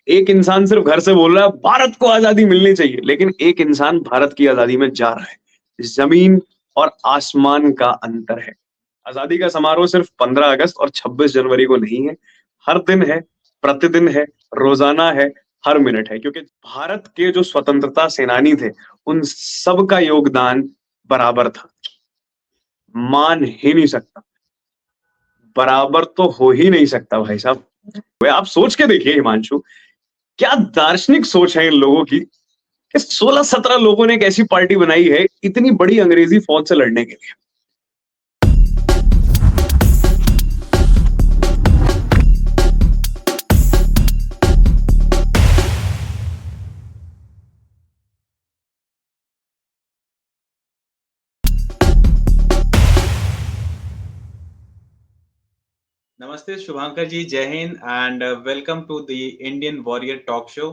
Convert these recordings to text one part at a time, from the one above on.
एक इंसान सिर्फ घर से बोल रहा है भारत को आजादी मिलनी चाहिए, लेकिन एक इंसान भारत की आजादी में जा रहा है। जमीन और आसमान का अंतर है। आजादी का समारोह सिर्फ 15 अगस्त और 26 जनवरी को नहीं है। हर दिन है, प्रतिदिन है, रोजाना है, हर मिनट है, क्योंकि भारत के जो स्वतंत्रता सेनानी थे, उन सब का योगदान बराबर था। मान ही नहीं सकता, बराबर तो हो ही नहीं सकता भाई साहब। वे आप सोच के देखिए हिमांशु, क्या दार्शनिक सोच है इन लोगों की कि 16-17 लोगों ने एक ऐसी पार्टी बनाई है इतनी बड़ी अंग्रेजी फौज से लड़ने के लिए। नमस्ते शुभांकर जी, जय हिंद and welcome to the Indian warrior talk show.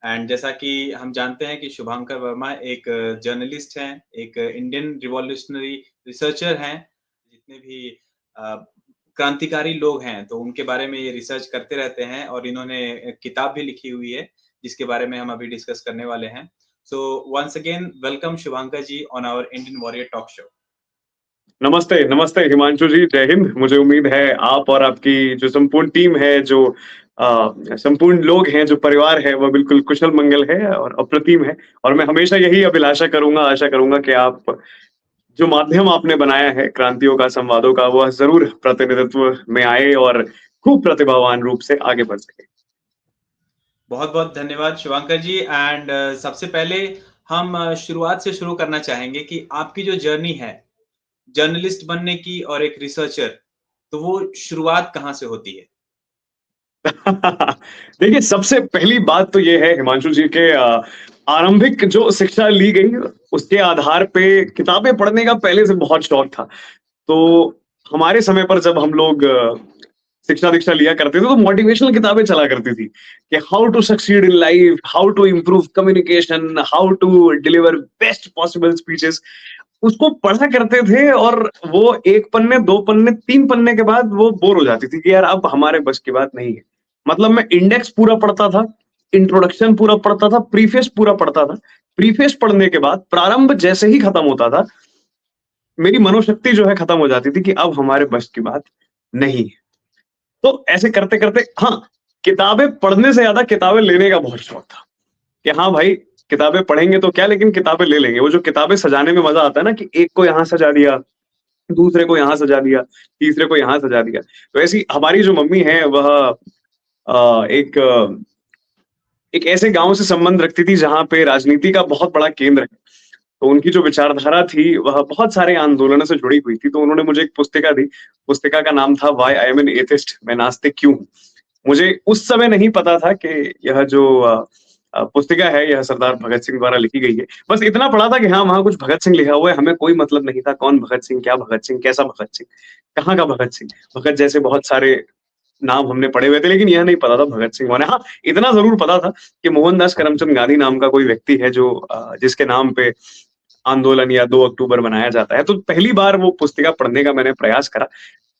And जैसा कि हम जानते हैं कि शुभांकर वर्मा एक जर्नलिस्ट हैं, एक इंडियन रिवॉल्यूशनरी रिसर्चर हैं। जितने भी क्रांतिकारी लोग हैं तो उनके बारे में ये रिसर्च करते रहते हैं और इन्होंने एक किताब भी लिखी हुई है जिसके बारे में हम अभी डिस्कस करने वाले हैं। So once again welcome Shubhankar ji on our Indian warrior talk show. नमस्ते, नमस्ते हिमांशु जी, जय हिंद। मुझे उम्मीद है आप और आपकी जो संपूर्ण टीम है, जो संपूर्ण लोग हैं, जो परिवार है, वह बिल्कुल कुशल मंगल है और अप्रतिम है। और मैं हमेशा यही अभिलाषा करूंगा, आशा करूंगा कि आप जो माध्यम आपने बनाया है क्रांतियों का, संवादों का, वह जरूर प्रतिनिधित्व में आए और खूब प्रतिभावान रूप से आगे बढ़ सके। बहुत बहुत धन्यवाद शुभांकर जी। एंड सबसे पहले हम शुरुआत से शुरू करना चाहेंगे कि आपकी जो जर्नी है जर्नलिस्ट बनने की और एक रिसर्चर, तो वो शुरुआत कहाँ से होती है? देखिए, सबसे पहली बात तो ये है हिमांशु जी के आरंभिक जो शिक्षा ली गई, उसके आधार पे किताबें पढ़ने का पहले से बहुत शौक था। तो हमारे समय पर जब हम लोग शिक्षा दीक्षा लिया करते थे, तो मोटिवेशनल किताबें चला करती थी कि how to succeed in life, how to improve communication, how to deliver best possible speeches. उसको पढ़ा करते थे और वो 1 पन्ने, 2 पन्ने, 3 पन्ने के बाद वो बोर हो जाती थी कि यार अब हमारे बस की बात नहीं है। मतलब मैं इंडेक्स पूरा पढ़ता था, इंट्रोडक्शन पूरा पढ़ता था, प्रीफेस पूरा पढ़ता था। प्रीफेस पढ़ने के बाद प्रारंभ जैसे ही खत्म होता था, मेरी मनोशक्ति जो है खत्म हो जाती थी कि अब हमारे बस की बात नहीं है। तो ऐसे करते-करते हाँ, किताबें पढ़ने से ज़्यादा किताबें लेने का बहुत शौक था कि हाँ भाई, किताबें पढ़ेंगे तो क्या, लेकिन किताबें ले लेंगे। वो जो किताबें सजाने में मज़ा आता है ना कि एक को यहाँ सजा दिया, दूसरे को यहाँ सजा दिया, तीसरे को यहाँ सजा दिया। तो ऐसी हमारी जो मम्मी है वह एक ऐसे गाँव से संबंध रखती थी जहाँ पे राजनीति का बहुत बड़ा केंद्र है। तो उनकी जो विचारधारा थी वह बहुत सारे आंदोलनों से जुड़ी हुई थी। तो उन्होंने मुझे एक पुस्तिका दी। पुस्तिका का नाम था why I am an atheist, मैं नास्तिक क्यों हूँ? मुझे उस समय नहीं पता था कि यह जो पुस्तिका है यह सरदार भगत सिंह द्वारा लिखी गई है। बस इतना पढ़ा था कि हाँ, वहाँ कुछ भगत सिंह लिखा हुआ है, हमें कोई मतलब नहीं था कौन भगत सिंह, क्या भगत सिंह, कैसा भगत सिंह, कहाँ का भगत सिंह। भगत जैसे बहुत सारे नाम हमने पढ़े हुए थे, लेकिन यह नहीं पता था भगत सिंह कौन है। हाँ, इतना ज़रूर पता था कि मोहनदास करमचंद गांधी नाम का कोई व्यक्ति है जो जिसके नाम पे आंदोलन या 2 अक्टूबर मनाया जाता है। तो पहली बार वो पुस्तिका पढ़ने का मैंने प्रयास करा।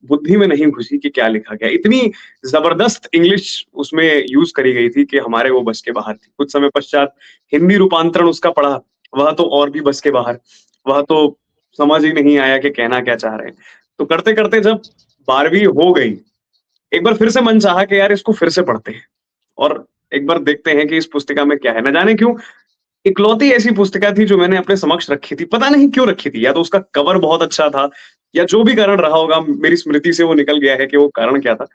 बुद्धि में नहीं घुसी कि क्या लिखा गया। इतनी ज़बरदस्त इंग्लिश उसमें यूज़ करी गई थी कि हमारे वो बस के बाहर थी। कुछ समय पश्चात हिंदी रूपांतरण उसका पढ़ा, वह तो और भी बस के बाहर। वह तो समझ ही नहीं आया कि कहना क्या चाह रहे हैं। तो करते-करते जब 12वीं हो गई, एक बार फिर से मन चाहा कि यार इसको फिर से पढ़ते हैं और एक बार देखते हैं कि इस पुस्तिका में क्या है। न जाने क्यों इकलौती ऐसी पुस्तिका थी जो मैंने अपने समक्ष रखी थी। पता नहीं क्यों रखी थी, या तो उसका कवर बहुत अच्छा था या जो भी कारण रहा होगा, मेरी स्मृति से वो निकल गया है कि वो कारण क्या था।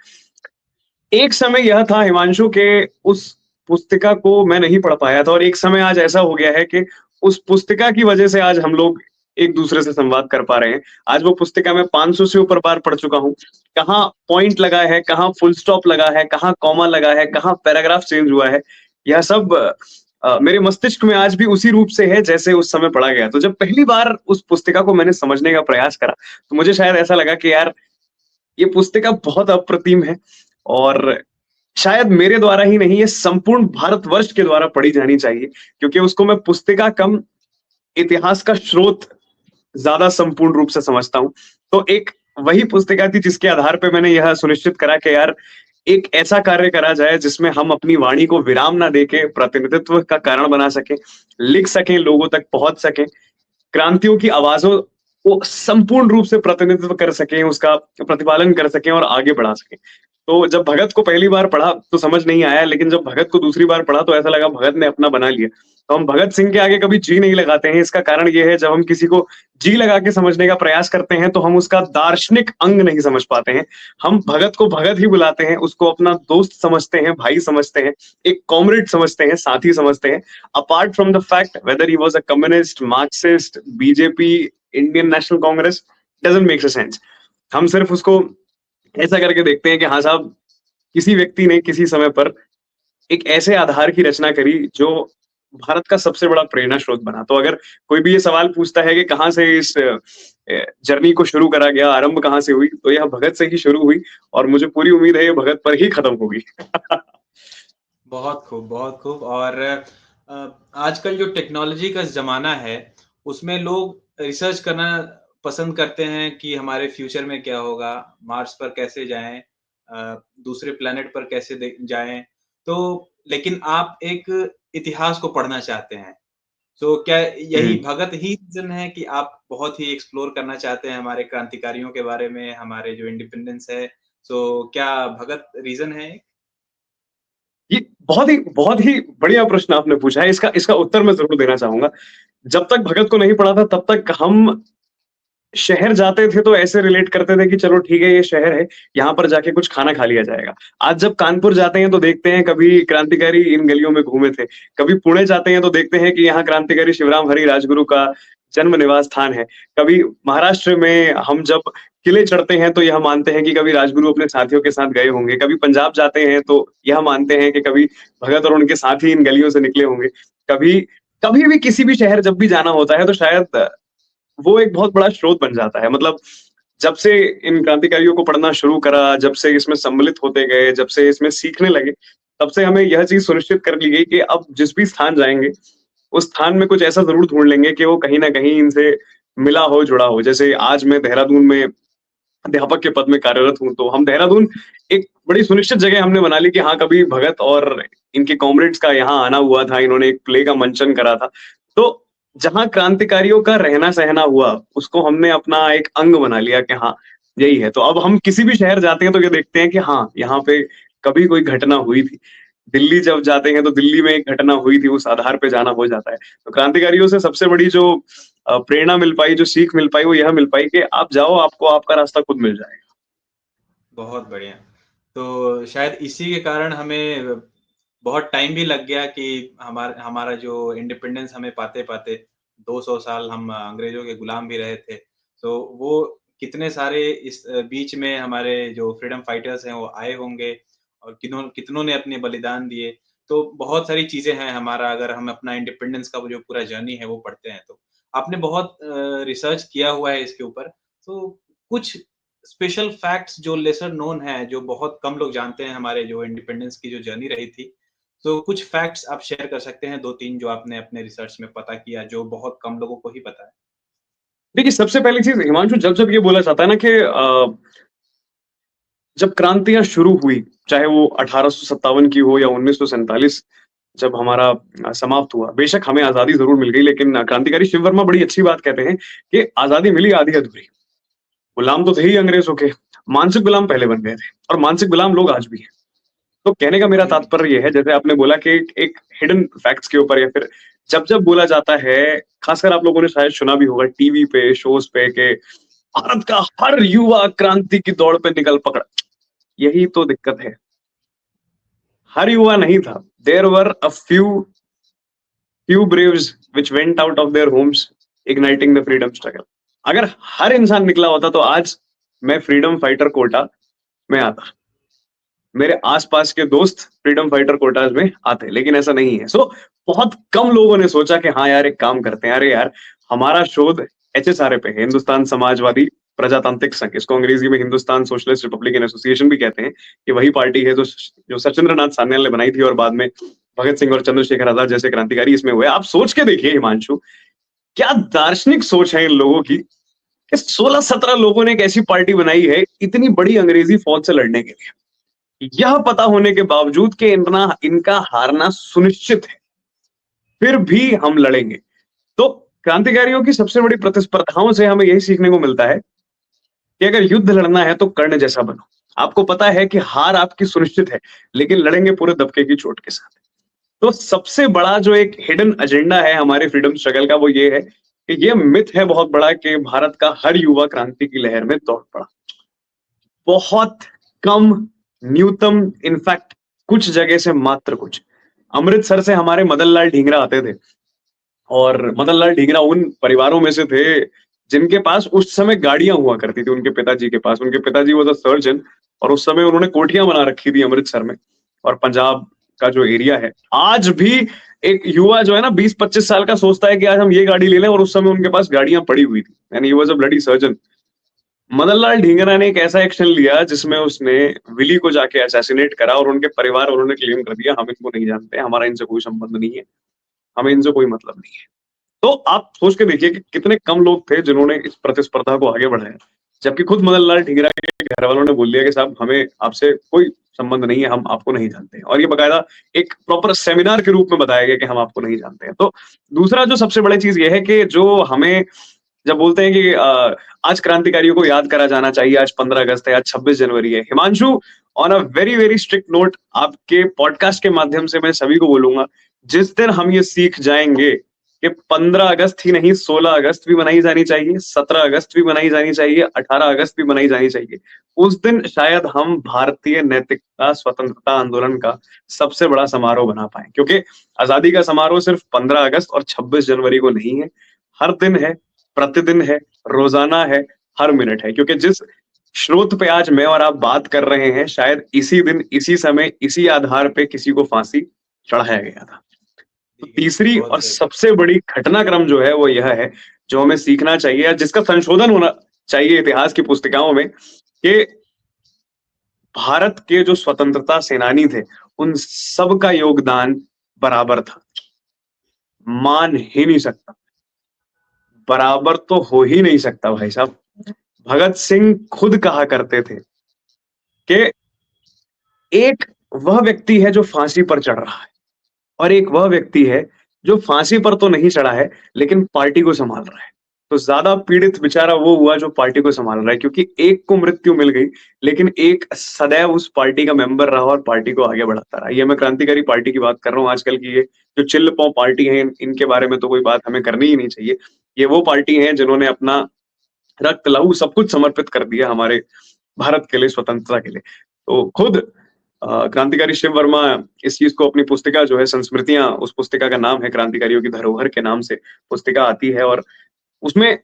एक समय यह था हिमांशु के उस पुस्तिका को मैं नहीं पढ़ पाया था और एक समय आज ऐसा हो गया है कि उस पुस्तिका की वजह से आज हम लोग एक-दूसरे से संवाद कर पा रहे हैं। आज वो पुस्तिका मैं 500 से ऊपर बार पढ़ चुका हूँ। कहाँ पॉइंट लगा है, कहाँ फुल स्टॉप लगा है, कहाँ कॉमा लगा है, कहाँ पैराग्राफ चेंज हुआ है, यह सब मेरे मस्तिष्क में आज भी उसी रूप से है जैसे उस समय पढ़ा गया। तो जब पहली बार उस पुस्तिका को मैंने समझने का प्रयास करा, तो मुझे शायद ऐसा लगा कि यार ये पुस्तिका बहुत अप्रतिम है और शायद मेरे द्वारा ही नहीं, ये संपूर्ण भारतवर्ष के द्वारा पढ़ी जानी चाहिए, क्योंकि उसको मैं पुस्तिका कम इतिहास का स्रोत ज़्यादा संपूर्ण रूप से समझता हूँ। तो एक वही पुस्तिका थी जिसके आधार पे मैंने यह सुनिश्चित करा कि यार एक ऐसा कार्य करा जाए जिसमें हम अपनी वाणी को विराम ना देके प्रतिनिधित्व का कारण बना सकें, लिख सकें, लोगों तक पहुँच सकें, क्रांतियों की आवाज़ों को संपूर्ण रूप से प्रतिनिधित्व कर सकें, उसका प्रतिपालन कर सकें और आगे बढ़ा सकें। तो जब भगत को पहली बार पढ़ा तो समझ नहीं आया, लेकिन जब भगत को दूसरी बार पढ़ा तो ऐसा लगा भगत ने अपना बना लिया। तो हम भगत सिंह के आगे कभी जी नहीं लगाते हैं, इसका कारण ये है जब हम किसी को जी लगा के समझने का प्रयास करते हैं तो हम उसका दार्शनिक अंग नहीं समझ पाते हैं। हम भगत को भगत ही बुलाते हैं, उसको अपना दोस्त समझते हैं, भाई समझते हैं, एक कॉमरेड समझते हैं, साथी समझते हैं। Apart from the fact weather he was a communist, Marxist, BJP, Indian national Congress, doesn't make sense. हम सिर्फ उसको ऐसा करके देखते हैं कि हाँ साहब, किसी व्यक्ति ने किसी समय पर एक ऐसे आधार की रचना करी जो भारत का सबसे बड़ा प्रेरणा स्रोत बना। तो अगर कोई भी ये सवाल पूछता है कि कहाँ से इस जर्नी को शुरू करा गया, आरंभ कहाँ से हुई, तो यह भगत से ही शुरू हुई और मुझे पूरी उम्मीद है ये भगत पर ही खत्म होगी। बहुत खूब, बहुत खूब। और आजकल जो टेक्नोलॉजी का ज़माना है, उसमें लोग रिसर्च करना पसंद करते हैं कि हमारे फ्यूचर में क्या होगा, मार्स पर कैसे जाएँ, दूसरे प्लैनेट पर कैसे जाएँ। तो लेकिन आप एक इतिहास को पढ़ना चाहते हैं। तो क्या यही हुँ। भगत ही रीज़न है कि आप बहुत ही एक्सप्लोर करना चाहते हैं हमारे क्रांतिकारियों के बारे में, हमारे जो इंडिपेंडेंस है, तो क्या भगत रीज़न है? ये बहुत ही बढ़िया प्रश्न आपने पूछा है। इसका इसका उत्तर मैं ज़रूर देना चाहूँगा। जब तक भगत को नहीं पढ़ा था तब तक हम शहर जाते थे तो ऐसे रिलेट करते थे कि चलो ठीक है ये शहर है, यहाँ पर जाके कुछ खाना खा लिया जाएगा। आज जब कानपुर जाते हैं तो देखते हैं कभी क्रांतिकारी इन गलियों में घूमे थे, कभी पुणे जाते हैं तो देखते हैं कि यहाँ क्रांतिकारी शिवराम हरी राजगुरु का जन्म निवास स्थान है। कभी महाराष्ट्र में हम जब किले चढ़ते हैं तो यह मानते हैं कि कभी राजगुरु अपने साथियों के साथ गए होंगे, कभी पंजाब जाते हैं तो यह मानते हैं कि कभी भगत और उनके साथी इन गलियों से निकले होंगे। कभी कभी भी किसी भी शहर जब भी जाना होता है तो शायद वो एक बहुत बड़ा स्रोत बन जाता है। मतलब जब से इन क्रांतिकारियों को पढ़ना शुरू करा, जब से इसमें सम्मिलित होते गए, जब से इसमें सीखने लगे, तब से हमें यह चीज़ सुनिश्चित कर ली गई कि अब जिस भी स्थान जाएँगे, उस स्थान में कुछ ऐसा ज़रूर ढूँढ लेंगे कि वो कहीं न कहीं इनसे मिला हो, जुड़ा हो। जैसे आज मैं देहरादून में अध्यापक के पद में कार्यरत हूँ, तो हम देहरादून एक बड़ी सुनिश्चित जगह हमने बना ली कि हाँ, कभी भगत और इनके कॉमरेड्स का यहाँ आना हुआ था, इन्होंने एक प्ले का मंचन करा था। तो जहाँ क्रांतिकारियों का रहना-सहना हुआ, उसको हमने अपना एक अंग बना लिया कि हाँ, यही है। तो अब हम किसी भी शहर जाते हैं तो ये देखते हैं कि हाँ, यहाँ पे कभी कोई घटना हुई थी। दिल्ली जब जाते हैं तो दिल्ली में एक घटना हुई थी, उस आधार पे जाना हो जाता है। तो क्रांतिकारियों से सबसे बड़ी जो प्रेरणा मिल पाई, जो सीख मिल पाई, वो यह मिल पाई कि आप जाओ, आपको आपका रास्ता खुद मिल जाएगा। बहुत बढ़िया। तो शायद इसी के कारण हमें बहुत टाइम भी लग गया कि हमारा हमारा जो इंडिपेंडेंस हमें पाते-पाते 200 साल हम अंग्रेज़ों के गुलाम भी रहे थे। तो वो कितने सारे इस बीच में हमारे जो फ्रीडम फाइटर्स हैं वो आए होंगे और किन्हों कितनों ने अपने बलिदान दिए। तो बहुत सारी चीज़ें हैं हमारा, अगर हम अपना इंडिपेंडेंस का वो जो पूरा जर्नी है वो पढ़ते हैं तो। आपने बहुत रिसर्च किया हुआ है इसके ऊपर। तो कुछ स्पेशल फैक्ट्स जो लेसर नोन है, जो बहुत कम लोग जानते हैं हमारे जो इंडिपेंडेंस की जो जर्नी रही थी, तो कुछ फैक्ट्स आप शेयर कर सकते हैं 2-3 जो आपने अपने रिसर्च में पता किया, जो बहुत कम लोगों को ही पता है? देखिए, सबसे पहली चीज़ हिमांशु जब-जब ये बोला जाता है ना कि जब क्रांतियाँ शुरू हुई, चाहे वो 1857 की हो या 1947 जब हमारा समाप्त हुआ। बेशक हमें आज़ादी ज़रूर मिल गई लेकिन क्रांतिकारी शिव वर्मा बड़ी अच्छी बात कहते हैं कि आज़ादी मिली आधी-अधूरी। गुलाम तो थे ही अंग्रेज़ों के, मानसिक गुलाम पहले बन गए थे और मानसिक गुलाम लोग आज भी हैं। तो कहने का मेरा हुँ, तात्पर्य ये है, जैसे आपने बोला कि एक एक हिडन फैक्ट्स के ऊपर या फिर जब-जब बोला जाता है, खासकर आप लोगों ने शायद सुना भी होगा टीवी पे, शोज़ पे कि भारत का हर युवा क्रांति की दौड़ पे निकल पड़ा। यही तो दिक्कत है। हर युवा नहीं था। There were a few braves which went out of their homes igniting the freedom struggle. अगर हर इंसान निकला होता तो आज मैं फ्रीडम फाइटर कोटा में आता। मेरे आस-पास के दोस्त फ्रीडम फाइटर कोटास में आते, लेकिन ऐसा नहीं है। सो बहुत कम लोगों ने सोचा कि हाँ यार एक काम करते हैं। अरे यार, हमारा शोध एचएसआरए पे है, हिंदुस्तान समाजवादी प्रजातांत्रिक संघ। इसको अंग्रेजी में हिंदुस्तान सोशलिस्ट रिपब्लिकन एसोसिएशन भी कहते हैं। ये वही पार्टी है जो सचिंद्र नाथ सान्याल ने बनाई थी और बाद में भगत सिंह और चंद्रशेखर आजाद जैसे क्रांतिकारी इसमें हुए। आप सोच के देखिए हिमांशु, क्या दार्शनिक सोच है इन लोगों की कि 16-17 लोगों ने एक ऐसी पार्टी बनाई है इतनी बड़ी अंग्रेजी फौज से लड़ने के लिए। यह पता होने के बावजूद कि इनका हारना सुनिश्चित है, फिर भी हम लड़ेंगे। तो क्रांतिकारियों की सबसे बड़ी प्रतिस्पर्धाओं से हमें यही सीखने को मिलता है कि अगर युद्ध लड़ना है तो कर्ण जैसा बनो। आपको पता है कि हार आपकी सुनिश्चित है, लेकिन लड़ेंगे पूरे दबके की चोट के साथ। तो सबसे बड़ा जो एक हिडन एजेंडा है हमारे फ्रीडम स्ट्रगल का वो ये है कि ये मिथ है बहुत बड़ा कि भारत का हर युवा क्रांति की लहर में दौड़ पड़ा। बहुत कम, न्यूनतम, इनफैक्ट कुछ जगह से मात्र कुछ। अमृतसर से हमारे मदन लाल ढींगरा आते थे और मदन लाल ढींगरा उन परिवारों में से थे जिनके पास उस समय गाड़ियां हुआ करती थी उनके पिताजी के पास। उनके पिताजी वाज अ सर्जन और उस समय उन्होंने कोठियां बना रखी थी अमृतसर में और पंजाब का जो एरिया है। आज भी एक युवा जो है ना 20-25 साल का सोचता है कि आज हम ये गाड़ी ले लें और उस समय उनके पास गाड़ियां पड़ी हुई थी and he was a bloody surgeon. Madan Lal Dhingra ने एक ऐसा एक्शन लिया जिसमें उसने विली को जाके असैसिनेट करा और उनके परिवार उन्होंने क्लेम कर दिया हम इनको नहीं जानते, हमारा इनसे कोई संबंध नहीं है, हमें इनसे कोई मतलब नहीं है। तो आप सोच के देखिए कि कितने कम लोग थे जिन्होंने इस प्रतिस्पर्धा को आगे बढ़ाया, जबकि खुद मदन लाल ढींगरा के घर वालों ने बोल दिया कि साहब हमें आपसे कोई संबंध नहीं है, हम आपको नहीं जानते हैं। और ये बकायदा एक प्रॉपर सेमिनार के रूप में बताया गया कि हम आपको नहीं जानते हैं। तो दूसरा जो सबसे बड़ी चीज ये है कि जो हमें जब बोलते हैं कि आज क्रांतिकारियों को याद करा जाना चाहिए, आज 15 अगस्त है, आज 26 जनवरी है। Himanshu, on a very very strict note आपके पॉडकास्ट के माध्यम से मैं सभी को बोलूंगा, जिस दिन हम ये सीख जाएंगे कि 15 अगस्त ही नहीं 16 अगस्त भी मनाई जानी चाहिए, 17 अगस्त भी मनाई जानी चाहिए, 18 अगस्त भी मनाई जानी चाहिए, उस दिन शायद हम भारतीय नैतिकता स्वतंत्रता आंदोलन का सबसे बड़ा समारोह बना पाए। क्योंकि आजादी का समारोह सिर्फ 15 अगस्त और 26 जनवरी को नहीं है, हर दिन है, प्रतिदिन है, रोजाना है, हर मिनट है। क्योंकि जिस स्रोत पे आज मैं और आप बात कर रहे हैं, शायद इसी दिन, इसी समय, इसी आधार पे किसी को फांसी चढ़ाया गया था। तो ठीक है, तीसरी बहुत और सही। सबसे बड़ी घटनाक्रम जो है वो यह है, जो हमें सीखना चाहिए या जिसका संशोधन होना चाहिए इतिहास की पुस्तिकाओं में, कि भारत के जो स्वतंत्रता सेनानी थे, उन सबका योगदान बराबर था। मान ही नहीं सकता, बराबर तो हो ही नहीं सकता भाई साहब। भगत सिंह खुद कहा करते थे कि एक वह व्यक्ति है जो फांसी पर चढ़ रहा है और एक वह व्यक्ति है जो फांसी पर तो नहीं चढ़ा है लेकिन पार्टी को संभाल रहा है। तो ज्यादा पीड़ित बेचारा वो हुआ जो पार्टी को संभाल रहा है, क्योंकि एक को मृत्यु मिल गई लेकिन एक सदैव उस पार्टी का मेंबर रहा और पार्टी को आगे बढ़ाता रहा। ये मैं क्रांतिकारी पार्टी की बात कर रहा हूँ। आजकल की ये जो चिल्ल पौ पार्टी है, इनके बारे में तो कोई बात हमें करनी ही नहीं चाहिए। ये वो पार्टी है जिन्होंने अपना रक्त लहू सब कुछ समर्पित कर दिया हमारे भारत के लिए, स्वतंत्रता के लिए। तो खुद क्रांतिकारी शिव वर्मा इस चीज को अपनी पुस्तिका जो है संस्मृतियां, उस पुस्तिका का नाम है क्रांतिकारियों की धरोहर के नाम से पुस्तिका आती है और उसमें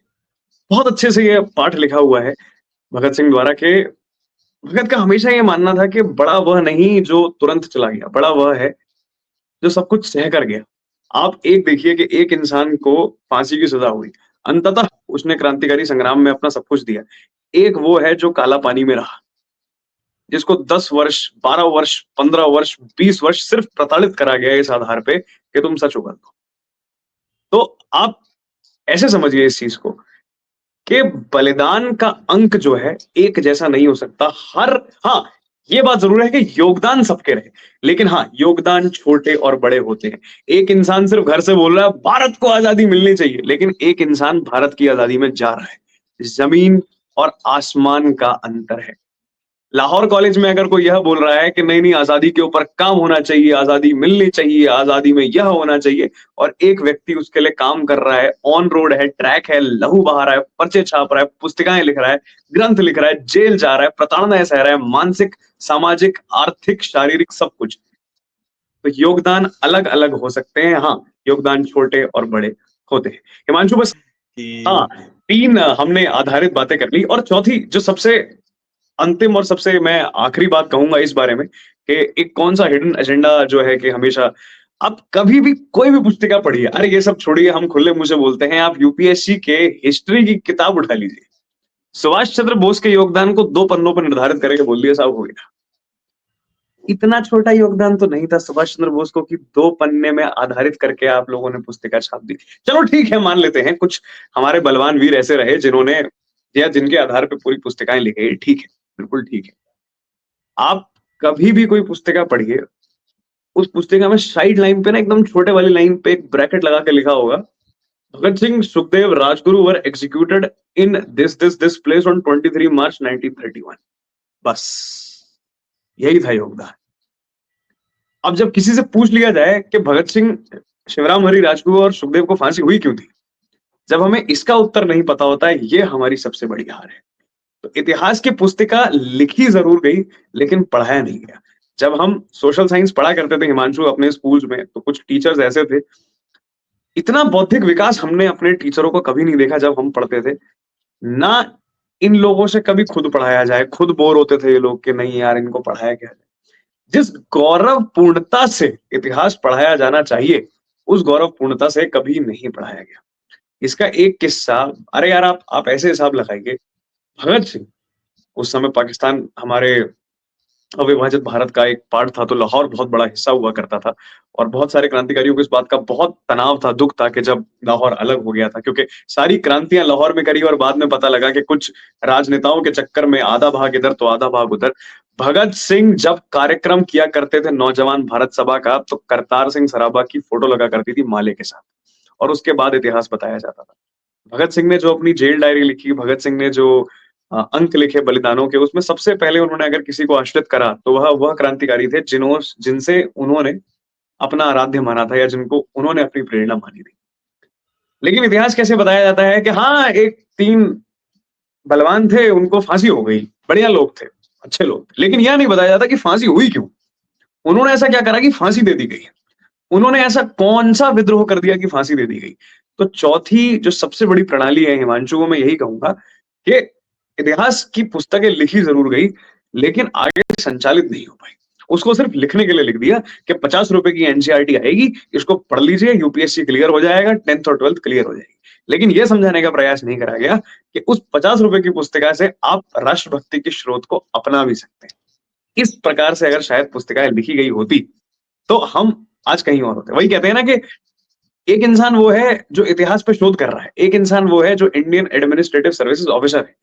बहुत अच्छे से ये पाठ लिखा हुआ है भगत सिंह द्वारा के भगत का हमेशा ये मानना था कि बड़ा वह नहीं जो तुरंत चला गया, बड़ा वह है जो सब कुछ सह कर गया। आप एक देखिए कि एक इंसान को फांसी की सजा हुई, अंततः उसने क्रांतिकारी संग्राम में अपना सब कुछ दिया। एक वो है जो काला पानी में रहा, जिसको 10 वर्ष, 12 वर्ष, 15 वर्ष, 20 वर्ष सिर्फ प्रताड़ित करा गया इस आधार पे कि तुम सच उगल दो। तो आप ऐसे समझिए इस चीज को कि बलिदान का अंक जो है एक जैसा नहीं हो सकता। हर हाँ, ये बात जरूर है कि योगदान सबके रहे, लेकिन हाँ, योगदान छोटे और बड़े होते हैं। एक इंसान सिर्फ घर से बोल रहा है भारत को आजादी मिलनी चाहिए, लेकिन एक इंसान भारत की आजादी में जा रहा है। जमीन और आसमान का अंतर है। लाहौर कॉलेज में अगर कोई यह बोल रहा है कि नहीं नहीं आजादी के ऊपर काम होना चाहिए, आजादी मिलनी चाहिए, आजादी में यह होना चाहिए, और एक व्यक्ति उसके लिए काम कर रहा है, ऑन रोड है, ट्रैक है, लहू बहा रहा है, पर्चे छाप रहा है, पुस्तिकाएं लिख रहा है, ग्रंथ लिख रहा है, जेल जा रहा है, प्रताड़नाएं सह रहा है, मानसिक, सामाजिक, आर्थिक, शारीरिक, सब कुछ। तो योगदान अलग अलग हो सकते हैं, हाँ, योगदान छोटे और बड़े होते हैं। हिमांशु, बस हाँ, कि 3 हमने आधारित बातें कर ली और चौथी जो सबसे अंतिम और सबसे मैं आखिरी बात कहूंगा इस बारे में कि एक कौन सा हिडन एजेंडा जो है कि हमेशा आप कभी भी कोई भी पुस्तिका पढ़िए, अरे ये सब छोड़िए, हम खुले मुंह से बोलते हैं, आप यूपीएससी के हिस्ट्री की किताब उठा लीजिए, सुभाष चंद्र बोस के योगदान को 2 पन्नों पर निर्धारित करके बोल दिया, साहब हो गया। इतना छोटा योगदान तो नहीं था सुभाष चंद्र बोस को कि 2 पन्ने में आधारित करके आप लोगों ने पुस्तिका छाप दी। चलो ठीक है, मान लेते हैं कुछ हमारे बलवान वीर ऐसे रहे जिन्होंने या जिनके आधार पर पूरी पुस्तिकाएं लिखी, ठीक है, बिल्कुल ठीक है। आप कभी भी कोई पुस्तिका पढ़िए, उस पुस्तिका में साइड लाइन पे ना एकदम छोटे वाली लाइन पे एक ब्रैकेट लगा के लिखा होगा, Bhagat Singh, Sukhdev, Rajguru were executed in this place on 23 March 1931। बस यही था योगदान। अब जब किसी से पूछ लिया जाए कि भगत सिंह, शिवराम हरी राजगुरु और सुखदेव को फांसी हुई क्यों थी, जब हमें इसका उत्तर नहीं पता होता है, ये हमारी सबसे बड़ी हार है। तो इतिहास की पुस्तिका लिखी जरूर गई, लेकिन पढ़ाया नहीं गया। जब हम सोशल साइंस पढ़ा करते थे हिमांशु अपने स्कूल्स में, तो कुछ टीचर्स ऐसे थे, इतना बौद्धिक विकास हमने अपने टीचरों को कभी नहीं देखा जब हम पढ़ते थे। ना इन लोगों से कभी खुद पढ़ाया जाए, खुद बोर होते थे ये लोग कि नहीं यार इनको पढ़ाया क्या जाए। जिस गौरव पूर्णता से इतिहास पढ़ाया जाना चाहिए, उस गौरव पूर्णता से कभी नहीं पढ़ाया गया। इसका एक किस्सा, अरे यार आप ऐसे हिसाब लगाइए, भगत सिंह उस समय पाकिस्तान हमारे अविभाजित भारत का एक पार्ट था, तो लाहौर बहुत बड़ा हिस्सा हुआ करता था और बहुत सारे क्रांतिकारियों को इस बात का बहुत तनाव था, दुःख था कि जब लाहौर अलग हो गया था, क्योंकि सारी क्रांतियां लाहौर में करी और बाद में पता लगा कि कुछ राजनेताओं के चक्कर में आधा भाग इधर तो आधा भाग उधर। भगत सिंह जब कार्यक्रम किया करते थे नौजवान भारत सभा का, तो करतार सिंह सराभा की फोटो लगा करती थी माले के साथ, और उसके बाद इतिहास बताया जाता था। भगत सिंह ने जो अपनी जेल डायरी लिखी, भगत सिंह ने जो अंक लिखे बलिदानों के, उसमें सबसे पहले उन्होंने अगर किसी को आश्रित करा, तो वह क्रांतिकारी थे जिनसे उन्होंने अपना आराध्य माना था या जिनको उन्होंने अपनी प्रेरणा मानी थी। लेकिन इतिहास कैसे बताया जाता है कि हाँ, एक 3 बलवान थे, उनको फांसी हो गई, बढ़िया लोग थे, अच्छे लोग थे। लेकिन यह नहीं बताया जाता कि फांसी हुई क्यों? उन्होंने ऐसा क्या करा कि फांसी दे दी गई? उन्होंने ऐसा कौन-सा विद्रोह कर दिया कि फांसी दे दी गई? तो चौथी जो सबसे बड़ी प्रणाली है हिमांशु, वो मैं यही कहूँगा कि इतिहास की पुस्तकें लिखी ज़रूर गई, लेकिन आगे संचालित नहीं हो पाई। उसको सिर्फ लिखने के लिए लिख दिया कि ₹50 की एनसीईआरटी आएगी, इसको पढ़ लीजिए, यूपीएससी क्लियर हो जाएगा, 10th और 12th क्लियर हो जाएगी। लेकिन ये समझाने का प्रयास नहीं करा गया कि उस ₹50 की पुस्तिका से आप राष्ट्रभक्ति के स्रोत को अपना भी सकते हैं। इस प्रकार से अगर शायद पुस्तिकाएँ लिखी गई होती, तो हम आज कहीं और होते। वही कहते हैं ना कि एक इंसान वो है जो इतिहास पे शोध कर रहा है, एक इंसान वो है जो इंडियन एडमिनिस्ट्रेटिव सर्विसेज ऑफिसर है।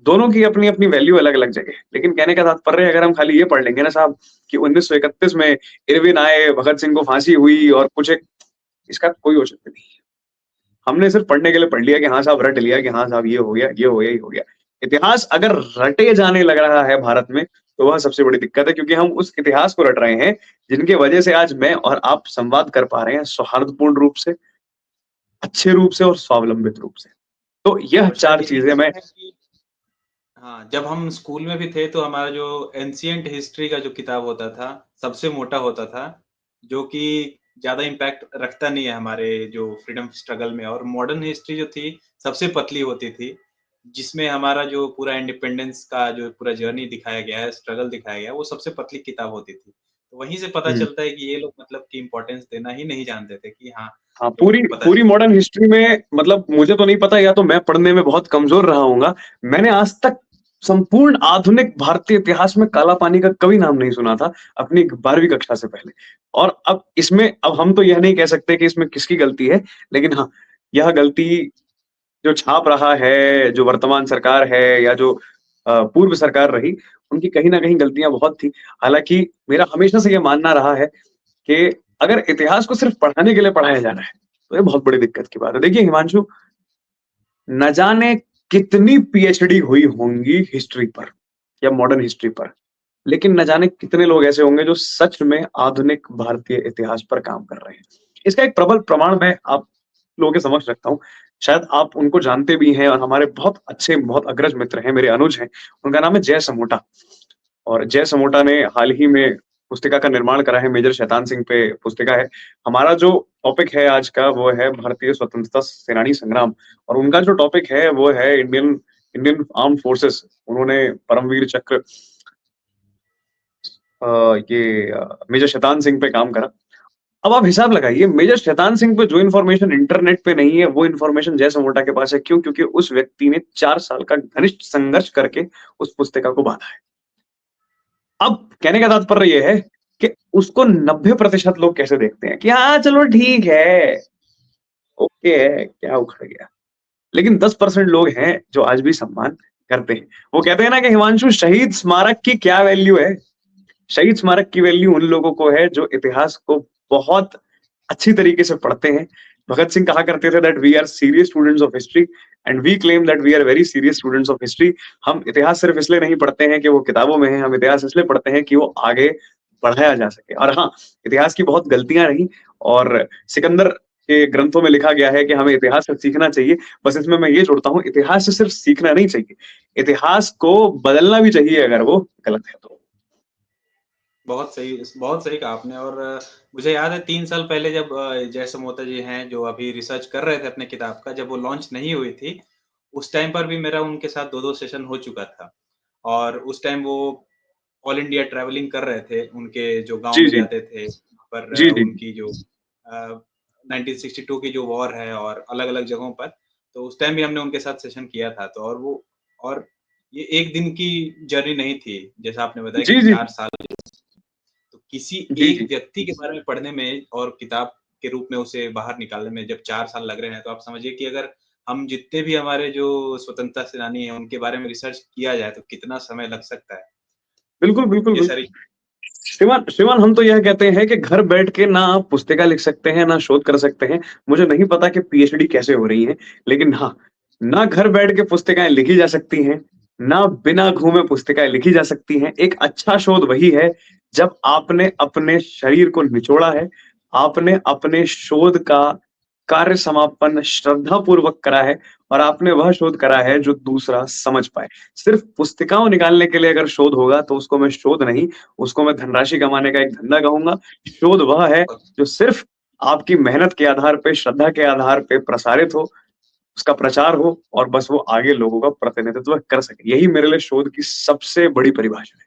दोनों की अपनी-अपनी वैल्यू अलग-अलग जगह है। लेकिन कहने का तात्पर्य अगर हम खाली ये पढ़ लेंगे ना साहब कि 1931 में इरविन आए, भगत सिंह को फांसी हुई और कुछ एक, इसका कोई औचित्य नहीं है। हमने सिर्फ पढ़ने के लिए पढ़ लिया कि हाँ साहब, रट लिया कि हाँ साहब ये हो गया, ये हो गया, ये हो गया। इतिहास अगर रटे जाने लग रहा है भारत में, तो वह सबसे बड़ी दिक्कत है, क्योंकि हम उस इतिहास को रट रहे हैं जिनकी वजह से आज मैं और आप संवाद कर पा रहे हैं सौहार्दपूर्ण रूप से, अच्छे रूप से और स्वावलंबित रूप से। तो यह और शायद 4 यही चीज़ें मैं। वजह है कि हाँ, जब हम स्कूल में भी थे तो हमारा जो एंशिएंट हिस्ट्री का जो किताब होता था, सबसे मोटा होता था, जो कि ज़्यादा इम्पैक्ट रखता नहीं है हमारे जो फ्रीडम स्ट्रगल में, और मॉडर्न हिस्ट्री जो थी, सबसे पतली होती थी, जिसमें हमारा जो पूरा इंडिपेंडेंस का जो पूरा जर्नी दिखाया गया है, स्ट्रगल दिखाया गया है, वो सबसे पतली किताब होती थी। तो वहीं से पता हुँ। चलता है कि ये लोग मतलब कि इम्पोर्टेंस देना ही नहीं जानते थे कि हाँ, हाँ, जो पूरी पता पूरी मॉडर्न हिस्ट्री में मतलब मुझे तो नहीं पता, या तो मैं पढ़ने में बहुत कमज़ोर रहा हूँगा। मैंने आज तक संपूर्ण आधुनिक भारतीय इतिहास में काला पानी का कभी नाम नहीं सुना था, अपनी 12वीं कक्षा से पहले। और अब हम तो यह नहीं कह सकते कि इसमें किसकी गलती है, लेकिन हाँ, यह गलती जो छाप रहा है, जो वर्तमान सरकार है या जो पूर्व सरकार रही, उनकी कहीं न कहीं गलतियाँ बहुत थी। हालाँकि मेरा हमेशा से ये मानना रहा है कि अगर इतिहास को सिर्फ पढ़ाने के लिए पढ़ाया जा रहा है, तो ये बहुत बड़ी दिक्कत की बात है। देखिए हिमांशु, न जाने कितनी पीएचडी हुई होंगी हिस्ट्री पर या मॉडर्न हिस्ट्री पर, लेकिन न जाने कितने लोग ऐसे होंगे जो सच में आधुनिक भारतीय इतिहास पर काम कर रहे हैं। इसका एक प्रबल प्रमाण मैं आप लोगों के समक्ष रखता हूँ। शायद आप उनको जानते भी हैं और हमारे बहुत अच्छे, बहुत अग्रज मित्र हैं, मेरे अनुज हैं। उनका नाम है जय समोटा। और जय समोटा ने हाल ही में पुस्तिका का निर्माण करा है, मेजर शैतान सिंह पे पुस्तिका है। हमारा जो टॉपिक है आज का वो है भारतीय स्वतंत्रता सेनानी संग्राम, और उनका जो टॉपिक है वो है इंडियन इंडियन आर्म्ड फोर्सेस। उन्होंने परमवीर चक्र मेजर शैतान सिंह पे काम करा। अब आप हिसाब लगाइए, मेजर शैतान सिंह पे जो इन्फॉर्मेशन इंटरनेट पे नहीं है, वो इन्फॉर्मेशन जय समोटा के पास है। क्यों? क्योंकि उस व्यक्ति ने 4 साल का घनिष्ठ संघर्ष करके उस पुस्तिका को बाँधा है। अब कहने का तात्पर्य ये है कि उसको 90% लोग कैसे देखते हैं कि हाँ, चलो ठीक है, ओके है, क्या उखड़ गया। लेकिन 10% लोग हैं जो आज भी सम्मान करते हैं। वो कहते हैं ना कि हिमांशु, शहीद स्मारक की क्या वैल्यू है? शहीद स्मारक की वैल्यू उन लोगों को है जो इतिहास को बहुत अच्छी तरीके से पढ़ते हैं। भगत सिंह कहा करते थे that we are serious students of history and we claim that we are very serious students of history. हम इतिहास सिर्फ इसलिए नहीं पढ़ते हैं कि वो किताबों में है, हम इतिहास इसलिए पढ़ते हैं कि वो आगे बढ़ाया जा सके। और हाँ, इतिहास की बहुत गलतियां रही और सिकंदर के ग्रंथों में लिखा गया है कि हमें इतिहास से सीखना चाहिए। बस इसमें मैं ये जोड़ता हूँ, इतिहास से सिर्फ सीखना नहीं चाहिए, इतिहास को बदलना भी चाहिए अगर वो गलत है तो। बहुत सही कहा आपने। और मुझे याद है 3 साल पहले जब जय मोता जी हैं जो अभी रिसर्च कर रहे थे अपने किताब का, जब वो लॉन्च नहीं हुई थी, उस टाइम पर भी मेरा उनके साथ 2-2 सेशन हो चुका था। और उस टाइम वो ऑल इंडिया ट्रैवलिंग कर रहे थे, उनके जो गाँव जी, में जी। जाते थे, वहाँ पर जी, जी। उनकी जो 1962 की जो वॉर है और अलग-अलग जगहों पर, तो उस टाइम भी हमने उनके साथ सेशन किया था। तो और ये 1 दिन की जर्नी नहीं थी, जैसा आपने बताया कि जी, जी। 4 साल। तो किसी जी, एक जी। व्यक्ति के बारे में पढ़ने में और किताब के रूप में उसे बाहर निकालने में जब 4 साल लग रहे हैं, तो आप समझिए कि अगर हम जितने भी हमारे जो स्वतंत्रता सेनानी हैं, उनके बारे में रिसर्च किया जाए, तो कितना समय लग सकता है। बिल्कुल, बिल्कुल, ये बिल्कुल। सारी श्रीमान श्रीमान हम तो यह कहते हैं कि घर बैठ के ना आप पुस्तिका लिख सकते हैं, ना शोध कर सकते हैं। मुझे नहीं पता कि पीएचडी कैसे हो रही है, लेकिन हाँ, ना घर बैठ के पुस्तिकाएँ लिखी जा सकती हैं, ना बिना घूमे पुस्तिकाएँ लिखी जा सकती हैं। एक अच्छा शोध वही है, जब आपने अपने शरीर को निचोड़ा है, आपने अपने शोध का कार्य समापन श्रद्धापूर्वक करा है और आपने वह शोध करा है जो दूसरा समझ पाए। सिर्फ़ पुस्तिकाओं निकालने के लिए अगर शोध होगा, तो उसको मैं शोध नहीं, उसको मैं धनराशि कमाने का एक धंधा कहूँगा। शोध वह है जो सिर्फ़ आपकी मेहनत के आधार पे, श्रद्धा के आधार पे प्रसारित हो, उसका प्रचार हो और बस वो आगे लोगों का प्रतिनिधित्व कर सके। यही मेरे लिए शोध की सबसे बड़ी परिभाषा है।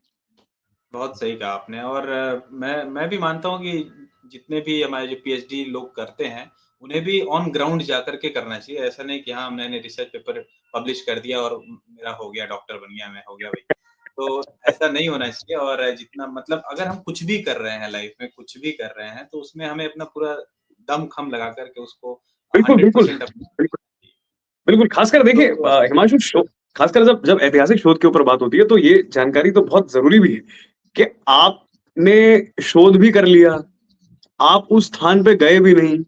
बहुत सही कहा आपने। और मैं भी मानता हूँ कि जितने भी हमारे जो पीएचडी लोग करते हैं, उन्हें भी ऑन ग्राउंड जाकर के करना चाहिए। ऐसा नहीं कि हाँ, मैंने रिसर्च पेपर पब्लिश कर दिया और मेरा हो गया, डॉक्टर बन गया मैं, हो गया भई। तो ऐसा नहीं होना चाहिए। और जितना मतलब अगर हम कुछ भी कर रहे हैं लाइफ में, कुछ भी कर रहे हैं, तो उसमें हमें अपना पूरा दम-खम लगा कर के उसको बिल्कुल, बिल्कुल। 100% अपना बिल्कुल, बिल्कुल, ख़ासकर देखिए तो हिमांशु ख़ासकर जब जब ऐतिहासिक शोध के ऊपर बात होती है, तो ये जानकारी तो बहुत ज़रूरी भी है कि आपने शोध भी कर लिया, आप उस स्थान पे गए भी नहीं,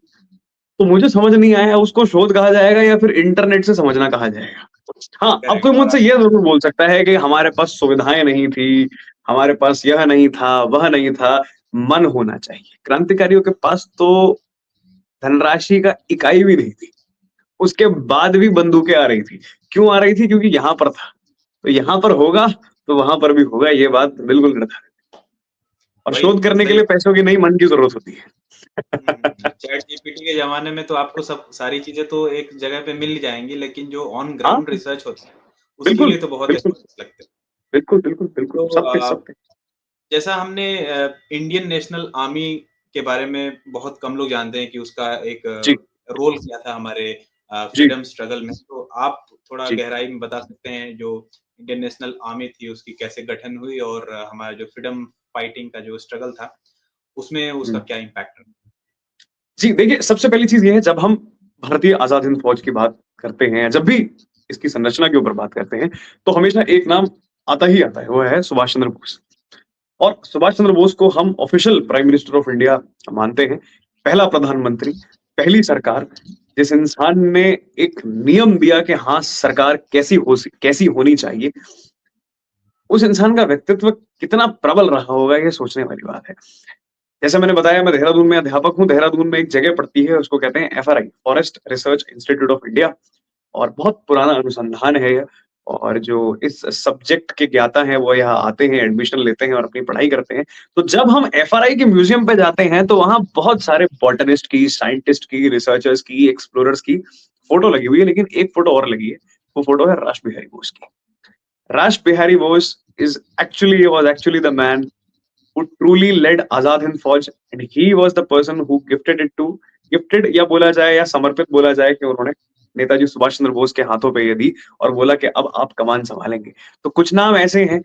तो मुझे समझ नहीं आया उसको शोध कहा जाएगा या फिर इंटरनेट से समझना कहा जाएगा। हाँ, अब कोई करेक्ट। और मुझसे ये ज़रूर बोल सकता है कि हमारे पास सुविधाएँ नहीं थी, हमारे पास यह नहीं था, वह नहीं था, मन होना चाहिए। क्रांतिकारियों के पास तो धनराशि का इकाई भी नहीं थी, उसके बाद भी बंदूकें आ रही थी। क्यों आ रही थी? क्योंकि यहाँ पर था, तो यहाँ पर होगा, तो वहाँ पर भी होगा, ये बात बिल्कुल निर्धारित है। और वही शोध करने के सही। लिए पैसों की नहीं, मन की ज़रूरत होती है। चैट जीपीटी के ज़माने में तो आपको सब सारी चीज़ें तो एक जगह पे मिल जाएँगी, लेकिन जो ऑन हाँ, ग्राउंड रिसर्च होता है, उसके बिल्कुल, लिए तो बहुत बिल्कुल, एफर्ट्स लगते हैं। बिल्कुल, बिल्कुल, बिल्कुल, तो सब पे सब पे। जैसा हमने इंडियन नेशनल आर्मी के बारे में बहुत कम लोग जानते हैं कि उसका एक जी, रोल क्या था हमारे जी, फ्रीडम स्ट्रगल में। तो आप थोड़ा जी। गहराई में बता सकते हैं जो इंडियन नेशनल आर्मी थी, उसकी कैसे गठन हुई और हमारा जो फ्रीडम फाइटिंग का जो स्ट्रगल था, उसमें उसका हुँ। क्या इम्पैक्ट रहा? जी, देखिए सबसे पहली चीज़ ये है जब हम भारतीय आज़ाद हिंद फ़ौज की बात करते हैं, जब भी इसकी संरचना के ऊपर बात करते हैं, तो हमेशा एक नाम आता ही आता है, वो है सुभाष चंद्र बोस। और सुभाष चंद्र बोस को हम official prime minister of India मानते हैं। पहला प्रधानमंत्री, पहली सरकार, जिस इंसान ने एक नियम दिया कि हाँ, सरकार कैसी होनी चाहिए, उस इंसान का व्यक्तित्व कितना प्रबल रहा होगा, ये सोचने वाली बात है। जैसे मैंने बताया मैं देहरादून में अध्यापक हूँ, देहरादून में एक जगह पड़ती है उसको कहते हैं FRI forest research institute of India और बहुत पुराना अनुसंधान है ये और जो इस सब्जेक्ट के ज्ञाता हैं वो यहाँ आते हैं, एडमिशन लेते हैं और अपनी पढ़ाई करते हैं। तो जब हम एफआरआई के म्यूज़ियम पे जाते हैं तो वहाँ बहुत सारे बॉटनिस्ट की, साइंटिस्ट की, रिसर्चर्स की, एक्सप्लोरर्स की फोटो लगी हुई है लेकिन एक फोटो और लगी है। वो फोटो है रास बिहारी बोस की। रास Bihari Bose is actually was actually the man who truly led Azad Hind Fauj and he was the person who gifted या बोला जाए या समर्पित बोला जाए कि उन्होंने नेताजी सुभाष चंद्र बोस के हाथों पे ये दी और बोला कि अब आप कमान संभालेंगे। तो कुछ नाम ऐसे हैं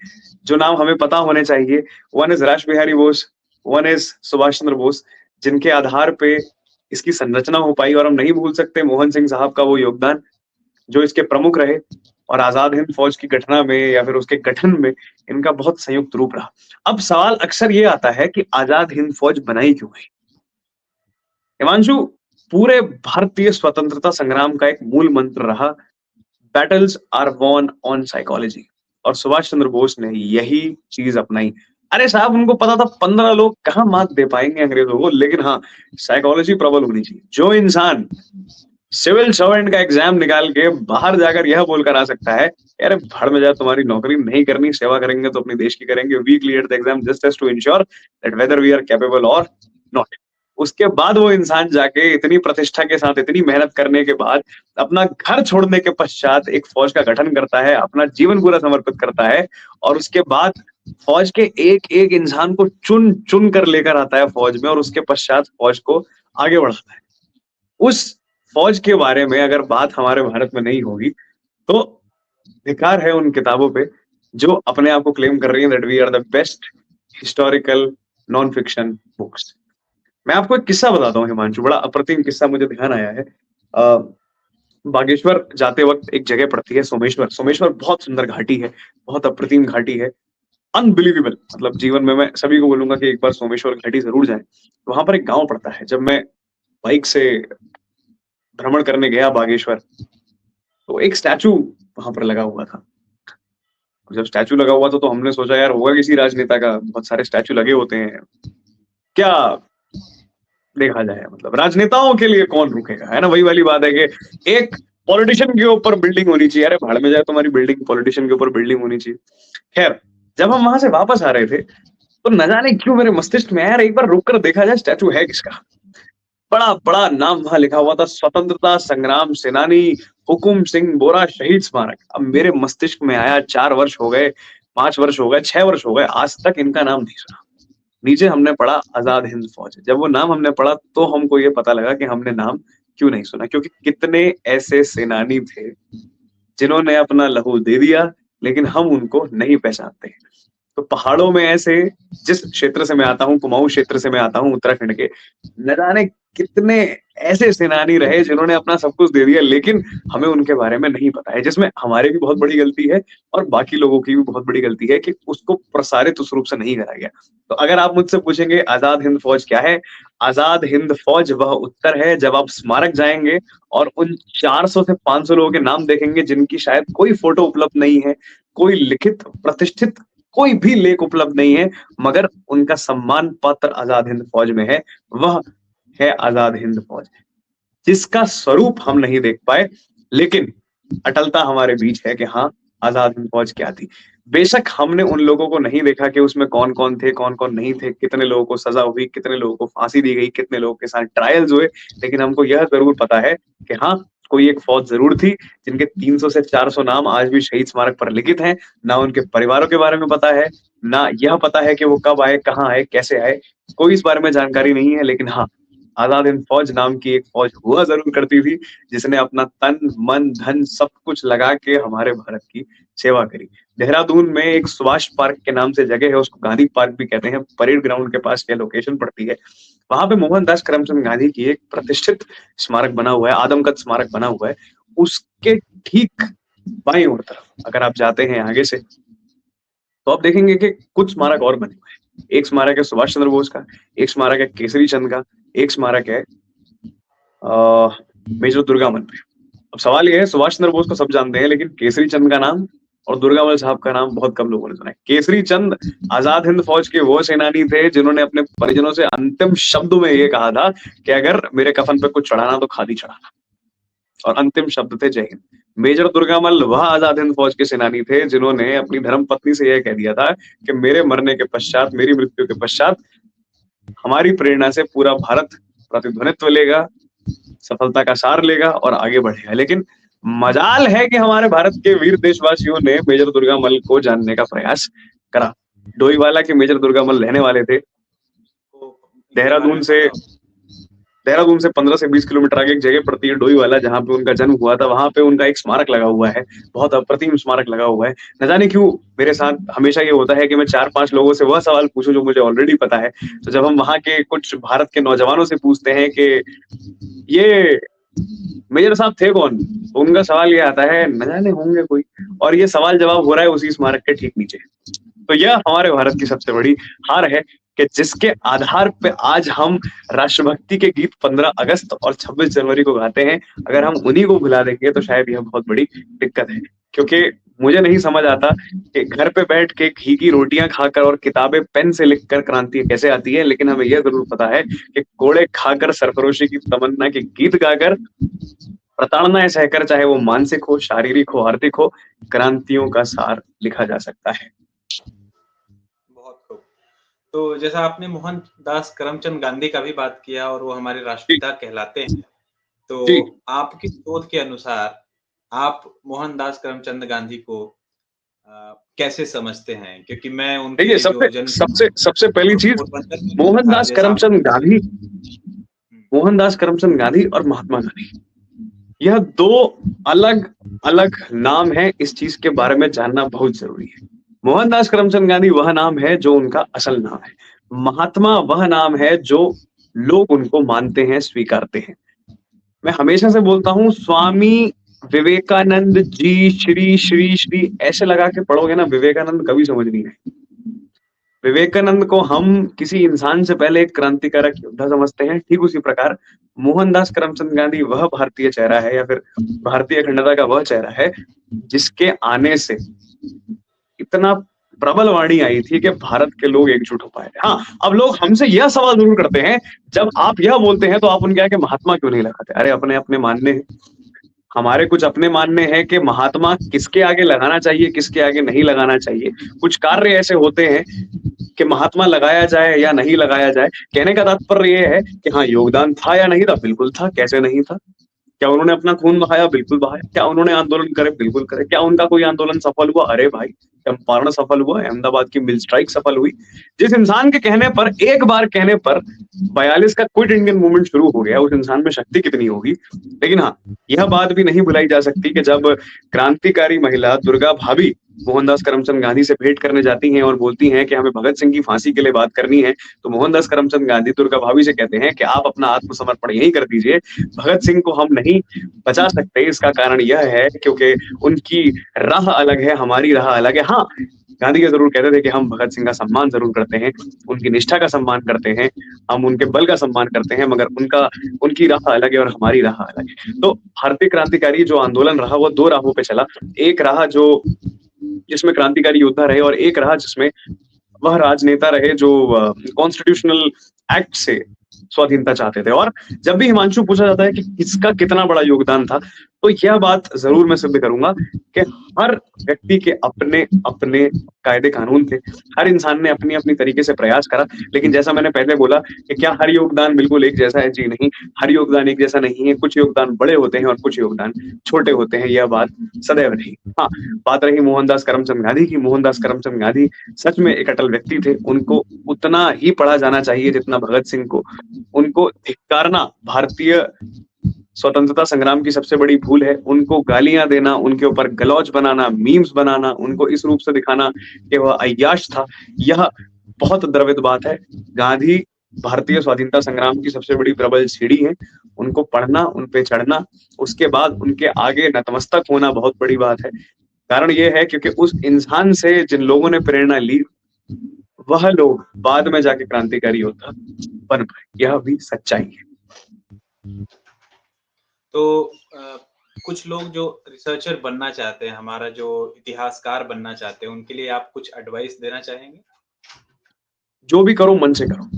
जो नाम हमें पता होने चाहिए। वन इज रास बिहारी बोस, वन इज सुभाष चंद्र बोस जिनके आधार पे इसकी संरचना हो पाई और हम नहीं भूल सकते मोहन सिंह साहब का वो योगदान जो इसके प्रमुख रहे। और आजाद हिंद फौज की घटना में या फिर उसके गठन में इनका बहुत संयुक्त रूप रहा। अब सवाल अक्सर ये आता है कि आजाद हिंद फौज बनाई क्यों गई? हिमांशु, पूरे भारतीय स्वतंत्रता संग्राम का एक मूल मंत्र रहा, battles are won on psychology, और सुभाष चंद्र बोस ने यही चीज अपनाई। अरे साहब, उनको पता था 15 लोग कहाँ मात दे पाएंगे अंग्रेजों को, लेकिन हाँ, साइकोलॉजी प्रबल होनी चाहिए। जो इंसान सिविल सर्वेंट का एग्जाम निकाल के बाहर जाकर यह बोलकर आ सकता है, अरे भाड़ में जाए, तुम्हारी नौकरी नहीं करनी, सेवा करेंगे तो अपने देश की करेंगे, we clear the exam just as to ensure that whether we are capable और नॉट। उसके बाद वो इंसान जाके इतनी प्रतिष्ठा के साथ, इतनी मेहनत करने के बाद, अपना घर छोड़ने के पश्चात एक फौज का गठन करता है, अपना जीवन पूरा समर्पित करता है, और उसके बाद फौज के एक एक इंसान को चुन चुन कर लेकर आता है फौज में, और उसके पश्चात फौज को आगे बढ़ाता है। उस फौज के बारे में अगर बात हमारे भारत में नहीं होगी तो धिक्कार है उन किताबों पे जो अपने आप को क्लेम कर रही हैं that we are the best historical non fiction books. मैं आपको एक किस्सा बताता हूँ हिमांशु, बड़ा अप्रतिम किस्सा मुझे ध्यान आया है। बागेश्वर जाते वक्त एक जगह पड़ती है सोमेश्वर। सोमेश्वर बहुत सुंदर घाटी है, बहुत अप्रतिम घाटी है, अनबिलीवेबल। मतलब जीवन में मैं सभी को बोलूंगा कि एक बार सोमेश्वर घाटी जरूर जाएं। वहां पर एक गांव पड़ता है। जब मैं बाइक से भ्रमण करने गया बागेश्वर, तो एक स्टैचू वहां पर लगा हुआ था। जब स्टैचू लगा हुआ था तो हमने सोचा यार होगा किसी राजनेता का, बहुत सारे स्टैचू लगे होते हैं, क्या देखा जाए, मतलब राजनेताओं के लिए कौन रुकेगा, है ना। वही वाली बात है कि एक पॉलिटिशियन के ऊपर बिल्डिंग होनी चाहिए। अरे भाड़ में जाए तुम्हारी बिल्डिंग, पॉलिटिशियन के ऊपर बिल्डिंग होनी चाहिए। खैर, जब हम वहां से वापस आ रहे थे तो न जाने क्यों मेरे मस्तिष्क में यार एक बार रुक कर देखा जाए स्टैचू है किसका। बड़ा बड़ा नाम वहां लिखा हुआ था, स्वतंत्रता संग्राम सेनानी हुकुम सिंह बोरा शहीद स्मारक। अब मेरे मस्तिष्क में आया, 4 वर्ष हो गए, 5 वर्ष हो गए, 6 वर्ष हो गए, आज तक इनका नाम नहीं सुना। नीचे हमने पढ़ा आजाद हिंद फौज। जब वो नाम हमने पढ़ा तो हमको ये पता लगा कि हमने नाम क्यों नहीं सुना, क्योंकि कितने ऐसे सेनानी थे जिन्होंने अपना लहू दे दिया, लेकिन हम उनको नहीं पहचानते। तो पहाड़ों में ऐसे, जिस क्षेत्र से मैं आता हूँ, कुमाऊं क्षेत्र से मैं आता हूँ उत्तराखंड के, न जाने कितने ऐसे सेनानी रहे जिन्होंने अपना सब कुछ दे दिया, लेकिन हमें उनके बारे में नहीं पता है, जिसमें हमारी भी बहुत बड़ी गलती है और बाकी लोगों की भी बहुत बड़ी गलती है कि उसको प्रसारित उस रूप से नहीं करा गया। तो अगर आप मुझसे पूछेंगे आजाद हिंद फौज क्या है, आजाद हिंद फौज वह उत्तर है जब आप स्मारक जाएंगे और उन 400 से 500 लोगों के नाम देखेंगे जिनकी शायद कोई फोटो उपलब्ध नहीं है, कोई लिखित प्रतिष्ठित कोई भी लेख उपलब्ध नहीं है, मगर उनका सम्मान पत्र आजाद हिंद फौज में है। वह है आजाद हिंद फौज, जिसका स्वरूप हम नहीं देख पाए, लेकिन अटलता हमारे बीच है कि हाँ, आजाद हिंद फौज क्या थी। बेशक हमने उन लोगों को नहीं देखा कि उसमें कौन कौन थे, कौन कौन नहीं थे, कितने लोगों को सजा हुई, कितने लोगों को फांसी दी गई, कितने लोगों के साथ ट्रायल्स हुए, लेकिन हमको यह जरूर पता है कि हाँ, कोई एक फौज जरूर थी जिनके 300 से 400 नाम आज भी शहीद स्मारक पर लिखित हैं। ना उनके परिवारों के बारे में पता है, ना यह पता है कि वो कब आए, कहाँ आए, कैसे आए, कोई इस बारे में जानकारी नहीं है। लेकिन हाँ, आजाद हिंद फौज नाम की एक फौज हुआ जरूर करती थी जिसने अपना तन मन धन सब कुछ लगा के हमारे भारत की सेवा करी। देहरादून में एक सुभाष पार्क के नाम से जगह है, उसको गांधी पार्क भी कहते हैं, परेड ग्राउंड के पास यह लोकेशन पड़ती है। वहां पे मोहनदास करमचंद गांधी की एक प्रतिष्ठित स्मारक बना हुआ है, आदमकद स्मारक बना हुआ है। उसके ठीक बाईं ओर तरफ अगर आप जाते हैं आगे से, तो आप देखेंगे कि कुछ स्मारक और बने हुए हैं। एक स्मारक है सुभाष चंद्र बोस का, एक स्मारक है केसरी चंद का, एक स्मारक है मेजर दुर्गामल पे। अब सवाल ये है, सुभाष चंद्र बोस को सब जानते हैं, लेकिन केसरी चंद का नाम और दुर्गामल साहब का नाम बहुत कम लोगों ने सुना है। केसरी चंद आजाद हिंद फौज के वो सेनानी थे जिन्होंने अपने परिजनों से अंतिम शब्दों में ये कहा था कि अगर मेरे कफन पे कुछ चढ़ाना तो खादी चढ़ाना, और अंतिम शब्द थे जय हिंद। मेजर दुर्गामल वह आजाद हिंद फौज के सेनानी थे जिन्होंने अपनी धर्म पत्नी से यह कह दिया था कि मेरे मरने के पश्चात, मेरी मृत्यु के पश्चात हमारी प्रेरणा से पूरा भारत प्रतिध्वनित्व लेगा, सफलता का सार लेगा और आगे बढ़ेगा। लेकिन मजाल है कि हमारे भारत के वीर देशवासियों ने मेजर दुर्गामल को जानने का प्रयास करा। डोईवाला के मेजर दुर्गामल रहने वाले थे। देहरादून से 15 से 20 किलोमीटर आगे एक जगह पड़ती है डोईवाला, जहाँ पे उनका जन्म हुआ था। वहां पे उनका एक स्मारक लगा हुआ है, बहुत अप्रतिम स्मारक लगा हुआ है। न जाने क्यों मेरे साथ हमेशा ये होता है कि मैं 4-5 लोगों से वह सवाल पूछूं जो मुझे ऑलरेडी पता है। तो जब हम वहां के कुछ भारत के नौजवानों से पूछते हैं कि ये मेजर साहब थे कौन? तो उनका सवाल ये आता है, न जाने होंगे कोई, और ये सवाल जवाब हो रहा है उसी स्मारक के ठीक नीचे। तो यह हमारे भारत की सबसे बड़ी हार है कि जिसके आधार पे आज हम राष्ट्रभक्ति के गीत 15 अगस्त और 26 जनवरी को गाते हैं, अगर हम उन्हीं को भुला देंगे तो शायद यह बहुत बड़ी दिक्कत है। क्योंकि मुझे नहीं समझ आता कि घर पे बैठ के घी की रोटियां खाकर और किताबें पेन से लिखकर क्रांति कैसे आती है, लेकिन हमें यह जरूर पता है कि कोड़े खाकर सरफरोशी की तमन्ना के गीत गाकर, प्रताड़नाएं सहकर, चाहे वो मानसिक हो, शारीरिक हो, आर्थिक हो, क्रांतियों का सार लिखा जा सकता है। बहुत खूब। तो जैसा आपने मोहनदास करमचंद गांधी का भी बात किया और वो हमारे जी, राष्ट्रपिता कहलाते हैं। तो जी। आपकी शोध के अनुसार आप मोहनदास करमचंद गांधी को कैसे समझते हैं? क्योंकि मैं देखिए, उनके सबसे जो जन्म सबसे सबसे पहली चीज, पोरबंदर में हुआ था मोहनदास जैसा करमचंद आपने गांधी, हुँ, मोहनदास करमचंद गांधी और महात्मा गांधी, यह दो अलग अलग नाम है। इस चीज के बारे में जानना बहुत जरूरी है। मोहनदास करमचंद गांधी वह नाम है जो उनका असल नाम है। महात्मा वह नाम है जो लोग उनको मानते हैं, स्वीकारते हैं। मैं हमेशा से बोलता हूँ, स्वामी विवेकानंद जी, श्री श्री श्री ऐसे लगा के पढ़ोगे ना, विवेकानंद कभी समझ नहीं आए। विवेकानंद को हम किसी इंसान से पहले एक क्रांतिकारक योद्धा समझते हैं, ठीक उसी प्रकार मोहनदास करमचंद गांधी वह भारतीय चेहरा है, या फिर भारतीय अखंडता का वह चेहरा है जिसके आने से इतना प्रबल वाणी आई थी कि भारत के लोग एकजुट हो पाए। हाँ, अब लोग हमसे यह सवाल जरूर करते हैं, जब आप यह बोलते हैं तो आप उनके आगे महात्मा क्यों नहीं लगाते? अरे, अपने अपने मानने हैं। हमारे कुछ अपने मानने हैं कि महात्मा किसके आगे लगाना चाहिए, किसके आगे नहीं लगाना चाहिए। कुछ कार्य ऐसे होते हैं कि महात्मा लगाया जाए या नहीं लगाया जाए। कहने का तात्पर्य ये है कि हाँ, योगदान था या नहीं था? बिल्कुल था। कैसे नहीं था? क्या उन्होंने अपना खून बहाया? बिल्कुल बहाया। क्या उन्होंने आंदोलन करे? बिल्कुल करे। क्या उनका कोई आंदोलन सफल हुआ? अरे भाई, चंपारण सफल हुआ, अहमदाबाद की मिल स्ट्राइक सफल हुई। जिस इंसान के कहने पर, एक बार कहने पर 42 का क्विट इंडियन मूवमेंट शुरू हो गया, उस इंसान में शक्ति कितनी होगी। लेकिन हाँ, यह बात भी नहीं भुलाई जा सकती कि जब क्रांतिकारी महिला दुर्गा भाभी मोहनदास करमचंद गांधी से भेंट करने जाती हैं और बोलती हैं कि हमें भगत सिंह की फांसी के लिए बात करनी है, तो मोहनदास करमचंद गांधी दुर्गा भाभी से कहते हैं कि आप अपना आत्मसमर्पण यहीं कर दीजिए, भगत सिंह को हम नहीं बचा सकते। इसका कारण यह है क्योंकि उनकी राह अलग है, हमारी राह अलग है। हाँ, गांधी ये जरूर कहते थे कि हम भगत सिंह का सम्मान जरूर करते हैं, उनकी निष्ठा का सम्मान करते हैं, हम उनके बल का सम्मान करते हैं, मगर उनकी राह अलग है और हमारी राह अलग है। तो भारतीय क्रांतिकारी जो आंदोलन रहा, वो दो राहों पे चला। एक राह जो जिसमें क्रांतिकारी योद्धा रहे, और एक राह जिसमें वह राजनेता रहे जो कॉन्स्टिट्यूशनल एक्ट से स्वाधीनता चाहते थे। और जब भी हिमांशु पूछा जाता है कि किसका कितना बड़ा योगदान था, तो यह बात जरूर मैं सिद्ध करूंगा कि हर व्यक्ति के अपने अपने कायदे कानून थे। हर इंसान ने अपनी अपनी तरीके से प्रयास करा। लेकिन जैसा मैंने पहले बोला कि क्या हर योगदान बिल्कुल एक जैसा है? जी नहीं, हर योगदान एक जैसा नहीं है। कुछ योगदान बड़े होते हैं और कुछ योगदान छोटे होते हैं। यह बात सदैव रही। हाँ, बात रही मोहनदास करमचंद गांधी की। मोहनदास करमचंद गांधी सच में एक अटल व्यक्ति थे। उनको उतना ही पढ़ा जाना चाहिए जितना भगत सिंह को। उनको धिक्कारना भारतीय स्वतंत्रता संग्राम की सबसे बड़ी भूल है। उनको गालियां देना, उनके ऊपर गलौज बनाना, मीम्स बनाना, उनको इस रूप से दिखाना कि वह अय्याश था, यह बहुत द्रवित बात है। गांधी भारतीय स्वाधीनता संग्राम की सबसे बड़ी प्रबल सीढ़ी है। उनको पढ़ना, उन पे चढ़ना, उसके बाद उनके आगे नतमस्तक होना बहुत बड़ी बात है। कारण ये है क्योंकि उस इंसान से जिन लोगों ने प्रेरणा ली, वह लोग बाद में जाके क्रांतिकारी योद्धा बन पाए। यह भी सच्चाई है। तो कुछ लोग जो रिसर्चर बनना चाहते हैं, हमारा जो इतिहासकार बनना चाहते हैं, उनके लिए आप कुछ एडवाइस देना चाहेंगे? जो भी करो मन से करो।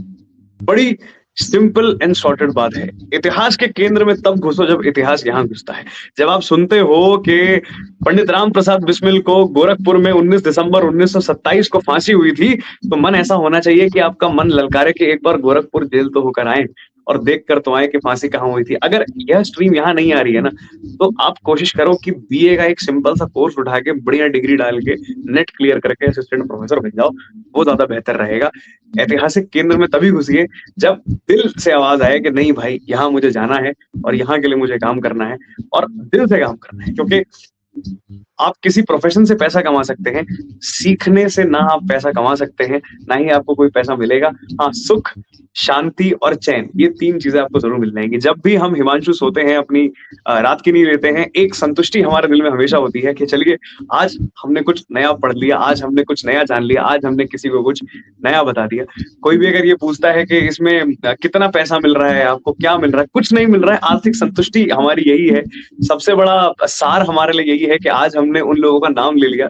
बड़ी सिंपल एंड सॉर्टेड बात है। इतिहास के केंद्र में तब घुसो जब इतिहास यहाँ घुसता है। जब आप सुनते हो कि पंडित राम प्रसाद बिस्मिल को गोरखपुर में 19 दिसंबर 1927 को फांसी हुई थी, तो मन ऐसा होना चाहिए कि आपका मन ललकारे कि एक बार गोरखपुर जेल तो होकर आए और देख कर तो आए कि फांसी कहाँ हुई थी। अगर यह स्ट्रीम यहाँ नहीं आ रही है ना, तो आप कोशिश करो कि बीए का एक सिंपल सा कोर्स उठा के बढ़िया डिग्री डाल के नेट क्लियर करके असिस्टेंट प्रोफेसर बन जाओ। वो ज्यादा बेहतर रहेगा। ऐतिहासिक केंद्र में तभी घुसिए जब दिल से आवाज आए कि नहीं भाई, यहाँ मुझे जाना है और यहाँ के लिए मुझे काम करना है, और दिल से काम करना है। क्योंकि आप किसी प्रोफेशन से पैसा कमा सकते हैं, सीखने से ना आप पैसा कमा सकते हैं, ना ही आपको कोई पैसा मिलेगा। हाँ, सुख शांति और चैन, ये 3 चीज़ें आपको ज़रूर मिल जाएँगी। जब भी हम हिमांशु सोते हैं अपनी रात की नींद लेते हैं, एक संतुष्टि हमारे दिल में हमेशा होती है कि चलिए आज हमने कुछ नया पढ़ लिया, आज हमने कुछ नया जान लिया, आज हमने किसी को कुछ नया बता दिया। कोई भी अगर ये पूछता है कि इसमें कितना पैसा मिल रहा है आपको, क्या मिल रहा है? कुछ नहीं मिल रहा है, आर्थिक संतुष्टि हमारी यही है। सबसे बड़ा सार हमारे लिए यही है कि आज हमने उन लोगों का नाम ले लिया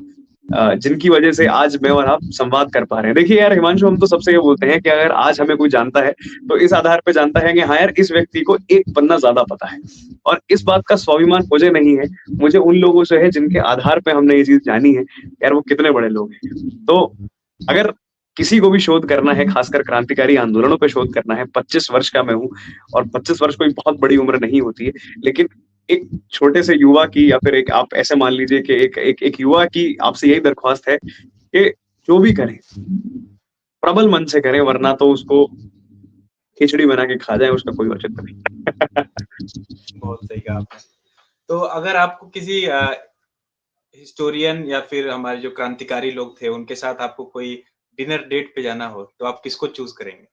जिनकी वजह से आज मैं और आप संवाद कर पा रहे हैं। देखिए यार हिमांशु, हम तो सबसे ये बोलते हैं कि अगर आज हमें कोई जानता है, तो इस आधार पे जानता है कि हाँ यार, इस व्यक्ति को एक पन्ना ज़्यादा पता है। और इस बात का स्वाभिमान मुझे नहीं है, मुझे उन लोगों से है जिनके आधार पे हमने ये चीज़ जानी है, यार वो कितने बड़े लोग हैं। तो अगर किसी को भी शोध करना है, खासकर क्रांतिकारी आंदोलनों पे शोध करना है, 25 वर्ष का मैं हूँ और 25 वर्ष कोई बहुत बड़ी उम्र नहीं होती है। लेकिन एक छोटे से युवा की या फिर एक आप ऐसे मान लीजिए कि एक युवा की आपसे यही दरख्वास्त है कि जो भी करें, प्रबल मन से करें वरना तो उसको खिचड़ी बना के खा जाएँ, उसका कोई औचित्य नहीं। बहुत सही कहा आपने। तो अगर आपको किसी हिस्टोरियन या फिर हमारे जो क्रांतिकारी लोग थे, उनके साथ आपको कोई डिनर डेट पे जाना हो, तो आप किसको चूज़ करेंगे?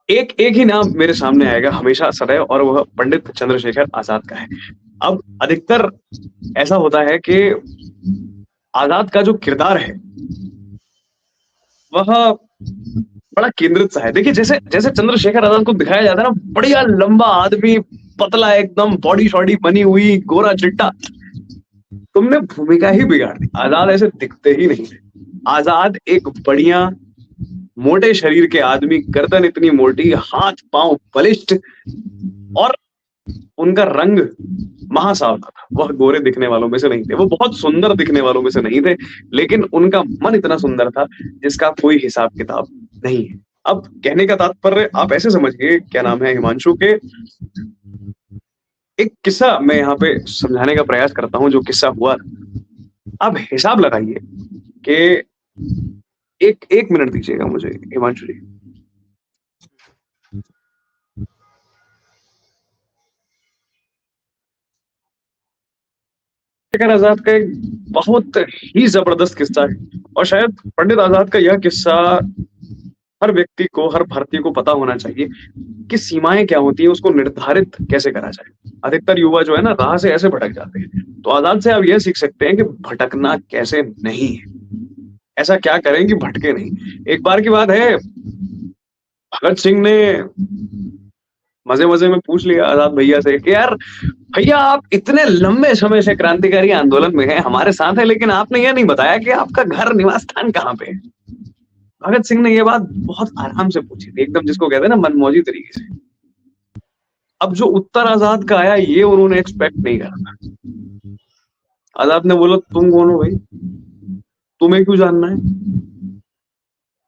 एक एक ही नाम मेरे सामने आएगा हमेशा सदैव और वह पंडित चंद्रशेखर आज़ाद का है। अब अधिकतर ऐसा होता है कि आज़ाद का जो किरदार है, वह बड़ा केंद्रित सा है। देखिए जैसे जैसे चंद्रशेखर आज़ाद को दिखाया जाता है ना, बढ़िया लंबा आदमी, पतला एकदम, बॉडी-शॉडी बनी हुई, गोरा-चिट्टा। तुमने भूमिका ही बिगाड़ दी। आज़ाद ऐसे दिखते ही नहीं थे। आज़ाद एक बढ़िया मोटे शरीर के आदमी, गर्दन इतनी मोटी, हाथ-पाँव बलिष्ठ और उनका रंग महासावला था। वह गोरे दिखने वालों में से नहीं थे। वो बहुत सुंदर दिखने वालों में से नहीं थे, लेकिन उनका मन इतना सुंदर था जिसका कोई हिसाब-किताब नहीं है। अब कहने का तात्पर्य आप ऐसे समझिए, क्या नाम है हिमांशु, के एक किस्सा मैं यहाँ पे समझाने का प्रयास करता हूँ, जो किस्सा हुआ था। आप हिसाब लगाइए कि एक 1 मिनट दीजिएगा मुझे हिमांशु जी। चंद्रशेखर आज़ाद का एक बहुत ही ज़बरदस्त किस्सा है और शायद पंडित आज़ाद का यह किस्सा हर व्यक्ति को, हर भारतीय को पता होना चाहिए कि सीमाएँ क्या होती हैं, उसको निर्धारित कैसे करा जाए। अधिकतर युवा जो है ना, राह से ऐसे भटक जाते हैं। तो आज़ाद से आप यह सीख सकते हैं कि भटकना कैसे नहीं है। ऐसा क्या करें कि भटके नहीं। एक बार की बात है, भगत सिंह ने मज़े-मज़े में पूछ लिया आज़ाद भैया से कि यार भैया, आप इतने लंबे समय से क्रांतिकारी आंदोलन में हैं, हमारे साथ हैं, लेकिन आपने यह नहीं बताया कि आपका घर निवास स्थान कहाँ पे है? भगत सिंह ने ये बात बहुत आराम से पूछी थी, एकदम जिसको कहते हैं ना मनमौजी तरीके से। अब जो उत्तर आज़ाद का आया, ये उन्होंने एक्सपेक्ट नहीं करा था। आज़ाद ने बोला, तुम कौन हो भाई? तुम्हें क्यों जानना है?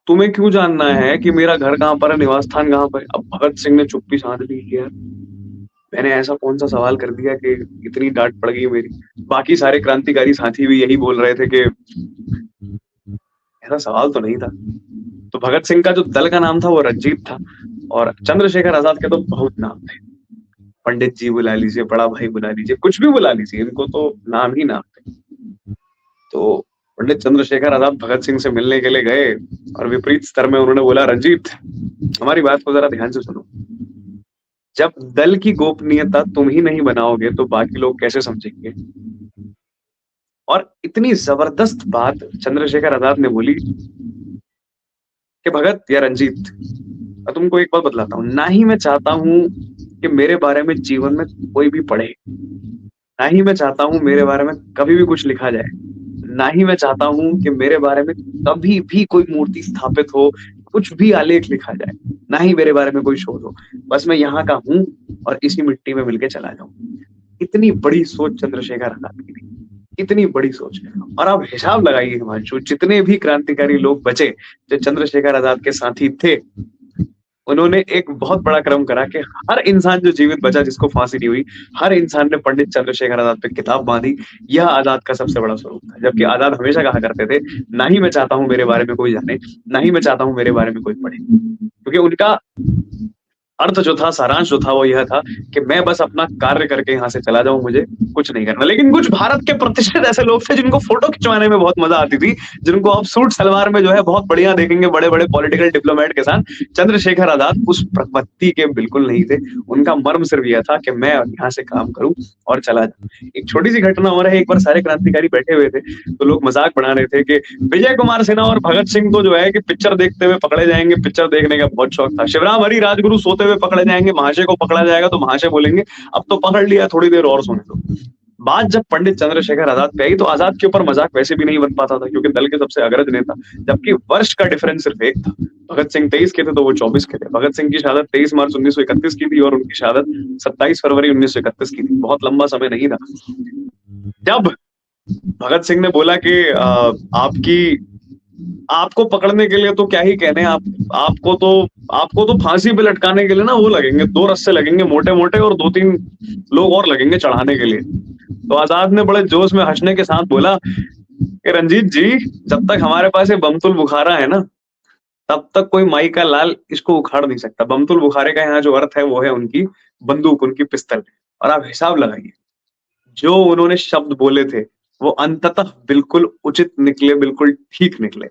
तुम्हें क्यों जानना है कि मेरा घर कहाँ पर है, निवास स्थान कहाँ पर है? अब भगत सिंह ने चुप्पी साध ली कि यार, मैंने ऐसा कौन-सा सवाल कर दिया कि इतनी डाँट पड़ गई मेरी। बाकी सारे क्रांतिकारी साथी भी यही बोल रहे थे कि ऐसा सवाल तो नहीं था। तो भगत सिंह का जो दल का नाम था वो रंजीत था और चंद्रशेखर आज़ाद के तो बहुत नाम थे। पंडित जी बुला लीजिए, बड़ा भाई बुला लीजिए, कुछ भी बुला लीजिए, इनको तो नाम ही नाम थे। तो पंडित चंद्रशेखर आज़ाद भगत सिंह से मिलने के लिए गए और विपरीत स्तर में उन्होंने बोला, रंजीत, हमारी बात को ज़रा ध्यान से सुनो। जब दल की गोपनीयता तुम ही नहीं बनाओगे, तो बाकी लोग कैसे समझेंगे? और इतनी ज़बरदस्त बात चंद्रशेखर आज़ाद ने बोली कि भगत या रंजीत, मैं तुमको एक बात बतलाता हूँ, ना ही मैं चाहता हूँ कि मेरे बारे में जीवन में कोई भी पढ़े, ना ही मैं चाहता हूँ मेरे बारे में कभी भी कुछ लिखा जाए, ना ही मैं चाहता हूँ कि मेरे बारे में कभी भी कोई मूर्ति स्थापित हो, कुछ भी आलेख लिखा जाए, ना ही मेरे बारे में कोई शोध हो। बस मैं यहाँ का हूँ और इसी मिट्टी में मिल के चला जाऊँ। इतनी बड़ी सोच चंद्रशेखर आज़ाद की थी, इतनी बड़ी सोच। और आप हिसाब लगाइए हिमांशु, जितने भी क्रांतिकारी लोग बचे, जो चंद्रशेखर आज़ाद के साथी थे, उन्होंने एक बहुत बड़ा क्रम करा कि हर इंसान जो जीवित बचा, जिसको फांसी नहीं हुई, हर इंसान ने पंडित चंद्रशेखर आज़ाद पे किताब बाँधी। यह आज़ाद का सबसे बड़ा स्वरूप था। जबकि आज़ाद हमेशा कहा करते थे, ना ही मैं चाहता हूँ मेरे बारे में कोई जाने, ना ही मैं चाहता हूँ मेरे बारे में कोई पढ़े। क्योंकि उनका अर्थ जो था, सारांश जो था वो यह था कि मैं बस अपना कार्य करके यहाँ से चला जाऊँ, मुझे कुछ नहीं करना। लेकिन कुछ भारत के प्रतिष्ठित ऐसे लोग थे जिनको फ़ोटो खिंचवाने में बहुत मज़ा आती थी, जिनको आप सूट सलवार में जो है बहुत बढ़िया देखेंगे बड़े-बड़े पॉलिटिकल डिप्लोमैट के साथ। चंद्रशेखर आज़ाद उस प्रवृत्ति के बिल्कुल नहीं थे। उनका मर्म सिर्फ़ यह था कि मैं यहाँ से काम करूँ और चला जाऊँ। एक छोटी-सी घटना और है, एक बार सारे क्रांतिकारी बैठे हुए थे, तो लोग मज़ाक बना रहे थे कि विजय कुमार सिन्हा और भगत सिंह को जो है कि पिक्चर देखते हुए पकड़े जाएँगे, पिक्चर देखने का बहुत शौक था। शिवराम हरी राजगुरु सोते हुए पकड़े जाएँगे, महाशय को पकड़ा जाएगा तो महाशय बोलेंगे, अब तो पकड़ लिया, थोड़ी देर और सोने दो। बात जब पंडित चंद्रशेखर आज़ाद पे आई तो आज़ाद के ऊपर मज़ाक वैसे भी नहीं बन पाता था क्योंकि दल के सबसे अग्रज नेता, जबकि वर्ष का डिफरेंस सिर्फ एक था। भगत सिंह 23 के थे तो वो 24 के थे। भगत सिंह की शहादत 23 मार्च 1931 की थी और उनकी शहादत 27 फरवरी 1931 की थी। बहुत लंबा समय नहीं था। जब भगत सिंह ने बोला कि आपकी आपको पकड़ने के लिए तो क्या ही कहने, आपको तो फांसी पे लटकाने के लिए ना वो लगेंगे, 2 रस्से लगेंगे मोटे-मोटे और 2-3 लोग और लगेंगे चढ़ाने के लिए। तो आज़ाद ने बड़े जोश में हँसने के साथ बोला कि रंजीत जी, जब तक हमारे पास ये बमतुल बुखारा है ना, तब तक कोई माई का लाल इसको उखाड़ नहीं सकता। बमतुल बुखारे का यहाँ जो अर्थ है वो है उनकी बंदूक, उनकी पिस्तल। और आप हिसाब लगाइए, जो उन्होंने शब्द बोले थे, वो अंततः बिल्कुल उचित निकले, बिल्कुल ठीक निकले।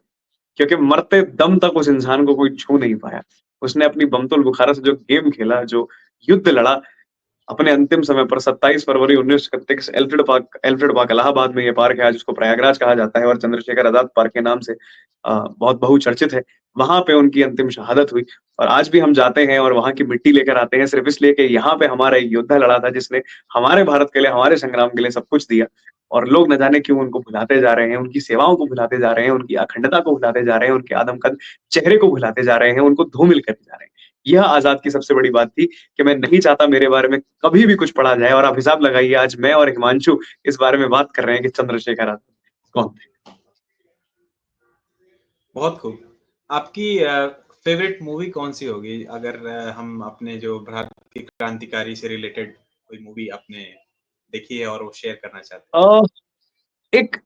क्योंकि मरते दम तक उस इंसान को कोई छू नहीं पाया। उसने अपनी बमतुल बुखारा से जो गेम खेला, जो युद्ध लड़ा, अपने अंतिम समय पर 27 फरवरी 1931 एल्फ्रेड पार्क इलाहाबाद में ये पार्क है, आज उसको प्रयागराज कहा जाता है और चंद्रशेखर आज़ाद पार्क के नाम से बहुत बहुचर्चित है। वहाँ पे उनकी अंतिम शहादत हुई और आज भी हम जाते हैं और वहाँ की मिट्टी लेकर आते हैं सिर्फ़ इसलिए कि यहाँ पे हमारा एक योद्धा लड़ा था जिसने हमारे भारत के लिए, हमारे संग्राम के लिए सब कुछ दिया और लोग न जाने क्यों उनको भुलाते जा रहे हैं, उनकी सेवाओं को भुलाते जा रहे हैं, उनकी अखंडता को भुलाते जा रहे हैं, उनके आदमकद चेहरे को भुलाते जा रहे हैं, उनको धूमिल करते जा रहे हैं। यह आज़ाद की सबसे बड़ी बात थी कि मैं नहीं चाहता मेरे बारे में कभी भी कुछ पढ़ा जाए और आप हिसाब लगाइए आज मैं और हिमांशु इस बारे में बात कर रहे हैं कि चंद्रशेखर आज़ाद कौन थे? बहुत खूब। आपकी फ़ेवरेट मूवी कौन-सी होगी? अगर हम अपने जो भारत के क्रांतिकारी से रिलेटेड कोई मूवी आपने देखी है और वो शेयर करना चाहते हैं? अ, एक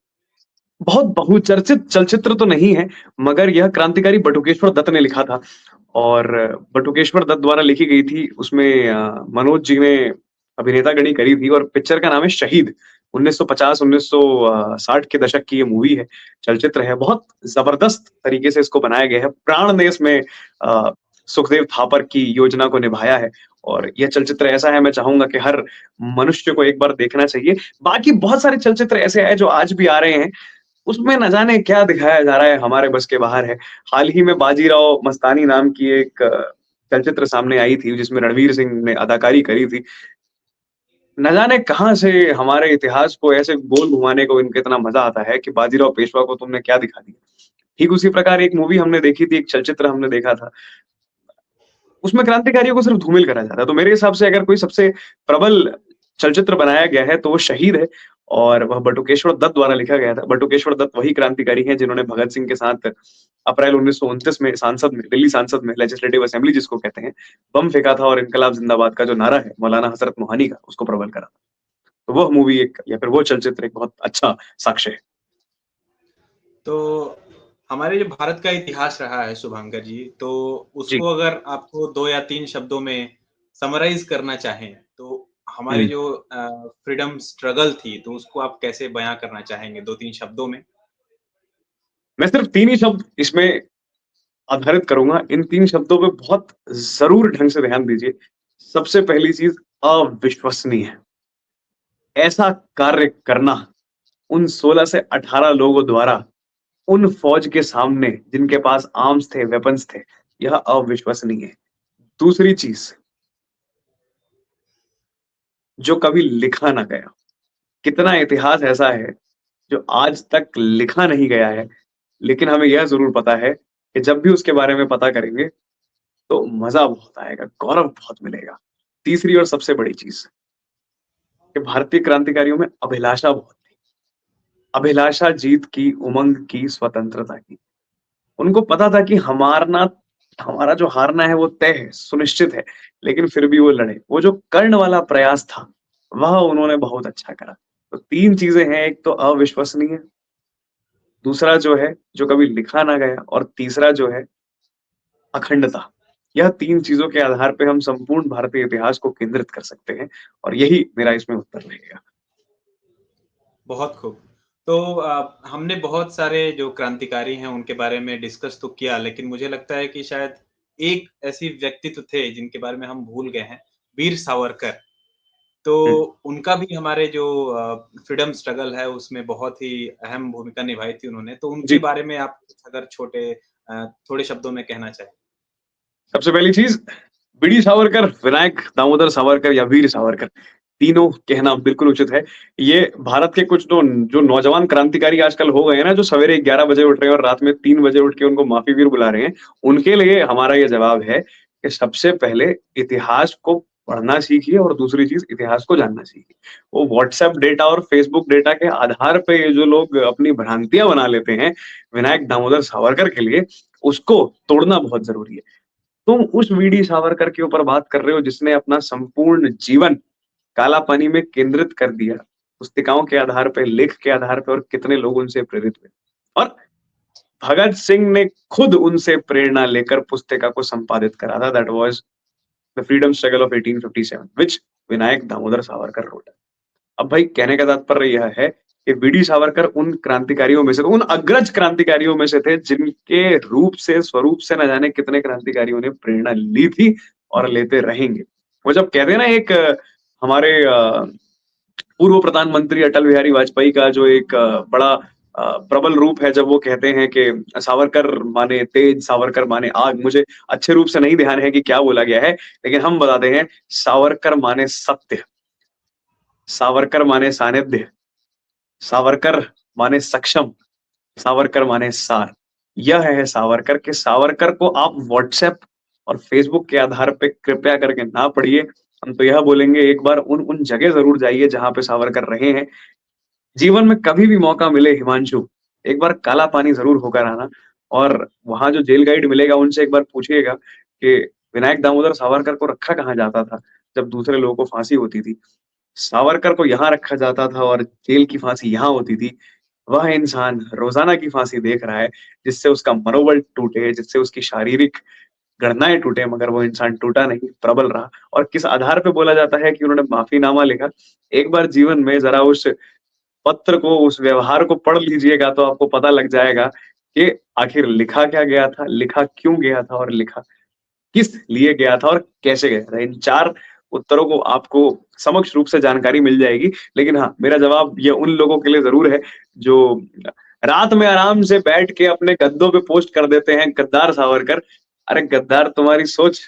बहुत बहुचर्चित चलचित्र तो नहीं है, मगर यह क्रांतिकारी बटुकेश्वर दत्त ने लिखा था और बटुकेश्वर दत्त द्वारा लिखी गई थी। उसमें मनोज जी ने अभिनेतागढ़ी करी थी और पिक्चर का नाम है शहीद। 1950-1960 के दशक की ये मूवी है, चलचित्र है। बहुत ज़बरदस्त तरीके से इसको बनाया गया है। प्राण ने इसमें सुखदेव थापर की योजना को निभाया है और ये चलचित्र ऐसा है मैं चाहूँगा कि हर मनुष्य को एक बार देखना चाहिए। बाकी बहुत सारे चलचित्र ऐसे हैं जो आज भी आ रहे हैं उसमें न जाने क्या दिखाया जा रहा है, हमारे बस के बाहर है। हाल ही में बाजीराव मस्तानी नाम की एक चलचित्र सामने आई थी, जिसमें रणवीर सिंह ने अदाकारी करी थी। न जाने कहाँ से हमारे इतिहास को ऐसे गोल घुमाने को इनको इतना मज़ा आता है कि बाजीराव पेशवा को तुमने क्या दिखा दिया। ठीक उसी प्रकार एक मूवी हमने देखी थी, एक चलचित्र हमने देखा था। उसमें क्रांतिकारियों को सिर्फ़ धूमिल करा जाता है। तो मेरे हिसाब से अगर कोई सबसे प्रबल चलचित्र बनाया गया है, तो वो शहीद है और वह बटुकेश्वर दत्त द्वारा लिखा गया था। बटुकेश्वर दत्त वही क्रांतिकारी हैं जिन्होंने भगत सिंह के साथ अप्रैल 1929 में दिल्ली संसद में लेजिस्लेटिव असेंबली जिसको कहते हैं, बम फेंका था और इन्कलाब ज़िंदाबाद का जो नारा है, मौलाना हज़रत मोहानी का, उसको प्रबल करा था। तो वह मूवी एक या फिर वो चलचित्र एक बहुत अच्छा साक्ष्य है। तो हमारे जो भारत का इतिहास रहा है शुभंकर जी, तो जी। उसको अगर आपको 2 या 3 शब्दों में समराइज़ करना चाहें, तो हमारी हुँ। जो फ्रीडम स्ट्रगल थी, तो उसको आप कैसे बयाँ करना चाहेंगे 2-3 शब्दों में? मैं सिर्फ़ 3 ही शब्द इसमें आधारित करूँगा। इन 3 शब्दों पे बहुत ज़रूर ढंग से ध्यान दीजिए। सबसे पहली चीज़ अविश्वसनीय। ऐसा कार्य करना उन 16 से 18 लोगों द्वारा उन फ़ौज के सामने जिनके पास आर्म्स थे, वेपन्स थे, यह अविश्वसनीय है। दूसरी चीज़, जो कभी लिखा ना गया। कितना इतिहास ऐसा है, जो आज तक लिखा नहीं गया है, लेकिन हमें यह ज़रूर पता है कि जब भी उसके बारे में पता करेंगे, तो मज़ा बहुत आएगा, गौरव बहुत मिलेगा। तीसरी और सबसे बड़ी चीज़, कि भारतीय क्रांतिकारियों में अभिलाषा बहुत थी। अभिलाषा जीत की, उमंग की, स्वतंत्रता की। उनको पता था कि हमारा जो हारना है वो तय है, सुनिश्चित है, लेकिन फिर भी वो लड़े। वो जो कर्ण वाला प्रयास था, वह उन्होंने बहुत अच्छा करा। तो 3 चीज़ें हैं, एक तो अविश्वसनीय, दूसरा जो है, जो कभी लिखा ना गया और तीसरा जो है, अखंडता। यह 3 चीज़ों के आधार पे हम संपूर्ण भारतीय इतिहास को केंद्रित कर सकते हैं और यही मेरा इसमें उत्तर रहेगा। बहुत खूब। तो हमने बहुत सारे जो क्रांतिकारी हैं उनके बारे में डिस्कस तो किया, लेकिन मुझे लगता है कि शायद एक ऐसी व्यक्तित्व थे जिनके बारे में हम भूल गए हैं, वीर सावरकर। तो हुँ, उनका भी हमारे जो फ्रीडम स्ट्रगल है उसमें बहुत ही अहम भूमिका निभाई थी उन्होंने। तो उनके जी। बारे में आप कुछ अगर थोड़े शब्दों में कहना चाहें? सबसे पहली चीज़ बीडी सावरकर, विनायक दामोदर सावरकर या वीर सावरकर, तीनों कहना बिल्कुल उचित है। ये भारत के कुछ जो नौजवान क्रांतिकारी आजकल हो गए हैं ना, जो सवेरे 11 बजे उठ रहे हैं और रात में 3 बजे उठ के उनको माफ़ी वीर बुला रहे हैं, उनके लिए हमारा ये जवाब है कि सबसे पहले इतिहास को पढ़ना सीखिए और दूसरी चीज़ इतिहास को जानना सीखिए। वो व्हाट्सएप डेटा और फेसबुक डेटा के आधार पे ये जो लोग अपनी भ्रांतियाँ बना लेते हैं, विनायक दामोदर सावरकर के लिए, उसको तोड़ना बहुत ज़रूरी है। तुम उस वीडी सावरकर के ऊपर बात कर रहे हो जिसने अपना संपूर्ण जीवन काला पानी में केंद्रित कर दिया। पुस्तिकाओं के आधार पे, लेख के आधार पे और कितने लोग उनसे प्रेरित हुए। और भगत सिंह ने खुद उनसे प्रेरणा लेकर पुस्तिका को संपादित करा था that was the freedom struggle of 1857 which Vinayak Damodar Savarkar wrote. अब भाई कहने का तात्पर्य यह है कि बीडी सावरकर उन क्रांतिकारियों में से उन अग्रज क्रांतिकारियों में से थे जिनके रूप से, स्वरूप से न जाने कितने क्रांतिकारियों ने प्रेरणा ली थी और लेते रहेंगे। वो जब कहते हैं ना एक हमारे पूर्व प्रधानमंत्री अटल बिहारी वाजपेयी का जो एक बड़ा प्रबल रूप है जब वो कहते हैं कि सावरकर माने तेज, सावरकर माने आग। मुझे अच्छे रूप से नहीं ध्यान है कि क्या बोला गया है, लेकिन हम बताते हैं सावरकर माने सत्य, सावरकर माने सानिध्य, सावरकर माने सक्षम, सावरकर माने सार। यह है सावरकर के सावरकर को आप व्हाट्सएप और फेसबुक के आधार पे कृपया करके ना पढ़िए। हम तो यह बोलेंगे एक बार उन जगह ज़रूर जाइए जहाँ पे सावरकर रहे हैं। जीवन में कभी भी मौका मिले हिमांशु, एक बार काला पानी ज़रूर होकर आना और वहाँ जो जेल गाइड मिलेगा उनसे एक बार पूछिएगा कि विनायक दामोदर सावरकर को रखा कहाँ जाता था, जब दूसरे लोगों को फांसी होती थी। सावरकर को यहाँ रखा जाता था और जेल की फांसी यहाँ होती थी। वह इंसान रोज़ाना की फांसी देख रहा है, जिससे उसका मनोबल टूटे, जिससे उसकी शारीरिक गणनाएँ टूटे, मगर वो इंसान टूटा नहीं, प्रबल रहा। और किस आधार पे बोला जाता है कि उन्होंने माफ़ीनामा लिखा? एक बार जीवन में ज़रा उस पत्र को, उस व्यवहार को पढ़ लीजिएगा तो आपको पता लग जाएगा कि आखिर लिखा क्या गया था, लिखा क्यों गया था और लिखा किस लिए गया था और कैसे गया था? इन 4 उत्तरों को आपको समक्ष रूप से जानकारी मिल जाएगी। लेकिन हाँ, मेरा जवाब ये उन लोगों के लिए ज़रूर है, जो रात में आराम से बैठ के अपने गद्दों पे पोस्ट कर देते हैं, गद्दार सावरकर। अरे गद्दार तुम्हारी सोच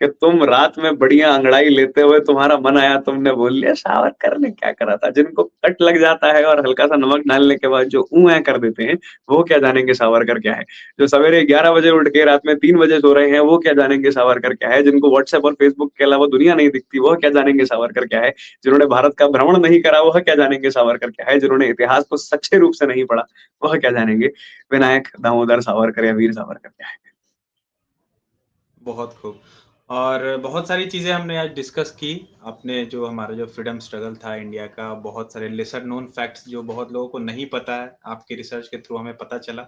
कि तुम रात में बढ़िया अंगड़ाई लेते हुए तुम्हारा मन आया तुमने बोल लिया, सावरकर ने क्या करा था? जिनको कट लग जाता है और हल्का-सा नमक डालने के बाद जो ऐं कर देते हैं, वो क्या जानेंगे सावरकर क्या है? जो सवेरे 11 बजे उठ के रात में 3 बजे सो रहे हैं, वो क्या जानेंगे सावरकर क्या है? जिनको व्हाट्सएप और फेसबुक के अलावा दुनिया नहीं दिखती, वह क्या जानेंगे सावरकर क्या है? जिन्होंने भारत का भ्रमण नहीं करा, वह क्या जानेंगे सावरकर क्या है? जिन्होंने इतिहास को सच्चे रूप से नहीं पढ़ा, वह क्या जानेंगे विनायक दामोदर सावरकर या वीर सावरकर क्या है? बहुत खूब। और बहुत सारी चीज़ें हमने आज डिस्कस की। आपने जो हमारा जो फ्रीडम स्ट्रगल था इंडिया का, बहुत सारे लेसर नोन फैक्ट्स जो बहुत लोगों को नहीं पता है, आपके रिसर्च के थ्रू हमें पता चला।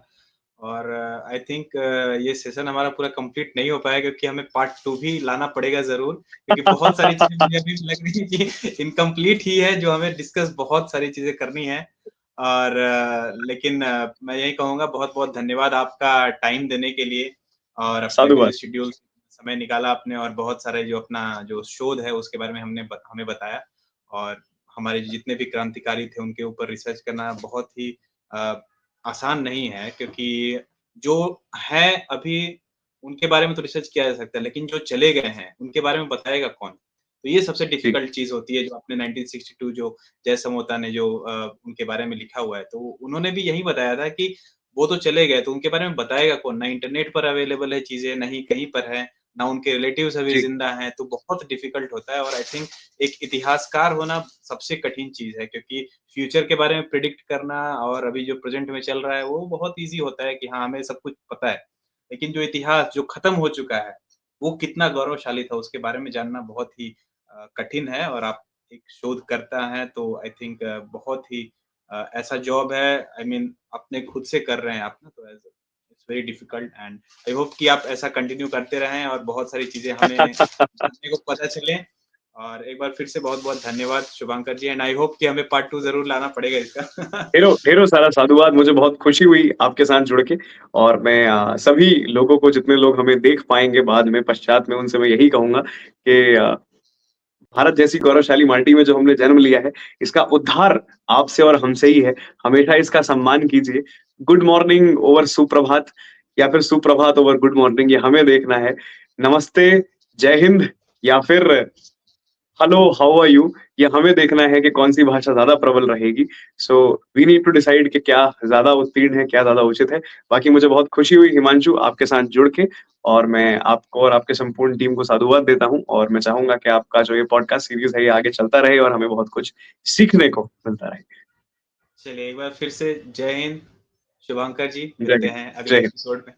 और आई थिंक ये सेशन हमारा पूरा कंप्लीट नहीं हो पाया क्योंकि हमें पार्ट 2 भी लाना पड़ेगा ज़रूर, क्योंकि बहुत सारी चीज़ें मुझे अभी भी लग रही है कि इनकम्प्लीट ही है, जो हमें डिस्कस बहुत सारी चीज़ें करनी है। और लेकिन मैं यही कहूँगा बहुत-बहुत धन्यवाद आपका टाइम देने के लिए और अपने बिज़ी साधुवाद। शेड्यूल से समय निकाला आपने और बहुत सारे जो अपना जो शोध है उसके बारे में हमें बताया। और हमारे जितने भी क्रांतिकारी थे उनके ऊपर रिसर्च करना बहुत ही अ, आसान नहीं है, क्योंकि जो हैं अभी उनके बारे में तो रिसर्च किया जा सकता है, लेकिन जो चले गए हैं उनके बारे में बताएगा कौन? तो ये सबसे जी, डिफ़िकल्ट चीज़ होती है, जो आपने 1962 जो जयसमोता ने जो उनके बारे में लिखा हुआ है, तो उन्होंने भी यही बताया था कि वो तो चले गए, तो उनके बारे में बताएगा कौन? ना इंटरनेट पर अवेलेबल है चीज़ें, ना ही कहीं पर है, ना उनके रिलेटिव्स अभी जी, ज़िंदा हैं, तो बहुत डिफ़िकल्ट होता है। और आई थिंक एक इतिहासकार होना सबसे कठिन चीज़ है, क्योंकि फ्यूचर के बारे में प्रिडिक्ट करना और अभी जो प्रेज़ेंट में चल रहा है, वो बहुत ईज़ी होता है कि हाँ, हमें सब कुछ पता है। लेकिन जो इतिहास जो खत्म हो चुका है, वो कितना गौरवशाली था, उसके बारे में जानना बहुत ही कठिन है। और आप एक शोधकर्ता हैं, तो आई थिंक बहुत ही ऐसा जॉब है, आई मीन अपने खुद से कर रहे हैं आप ना, तो as very difficult and I hope कि आप ऐसा कंटिन्यू करते रहें और बहुत सारी चीजें हमें जानने को पता चले। और एक बार फिर से बहुत-बहुत धन्यवाद शुभंकर जी एंड आई होप कि हमें पार्ट 2 ज़रूर लाना पड़ेगा इसका। ढेरों ढेरों सारा साधुवाद, मुझे बहुत खुशी हुई आपके साथ जुड़ के और मैं सभी लोगों को जितने लोग हमें देख पाएँगे बाद में, पश्चात में उनसे मैं यही कहूँगा कि भारत जैसी गौरवशाली माटी में जो हमने जन्म लिया है, इसका उद्धार आपसे और हमसे ही है। हमेशा इसका सम्मान कीजिए। गुड मॉर्निंग ओवर सुप्रभात या फिर सुप्रभात ओवर गुड मॉर्निंग ये हमें देखना है। नमस्ते, जय हिंद या फिर हेलो, हाउ आर यू? ये हमें देखना है कि कौन-सी भाषा ज़्यादा प्रबल रहेगी। So we need to decide कि क्या ज़्यादा उत्तीर्ण है, क्या ज़्यादा उचित है। बाकी मुझे बहुत खुशी हुई हिमांशु आपके साथ जुड़ के और मैं आपको और आपके संपूर्ण टीम को साधुवाद देता हूँ और मैं चाहूँगा कि आपका जो ये पॉडकास्ट सीरीज़ है, ये आगे चलता रहे और हमें बहुत कुछ सीखने को मिलता रहे। चलिए एक बार फिर से जय हिंद शुभंकर जी, जय मिलते हिंद। हैं अगले जय हिंद। एपिसोड में।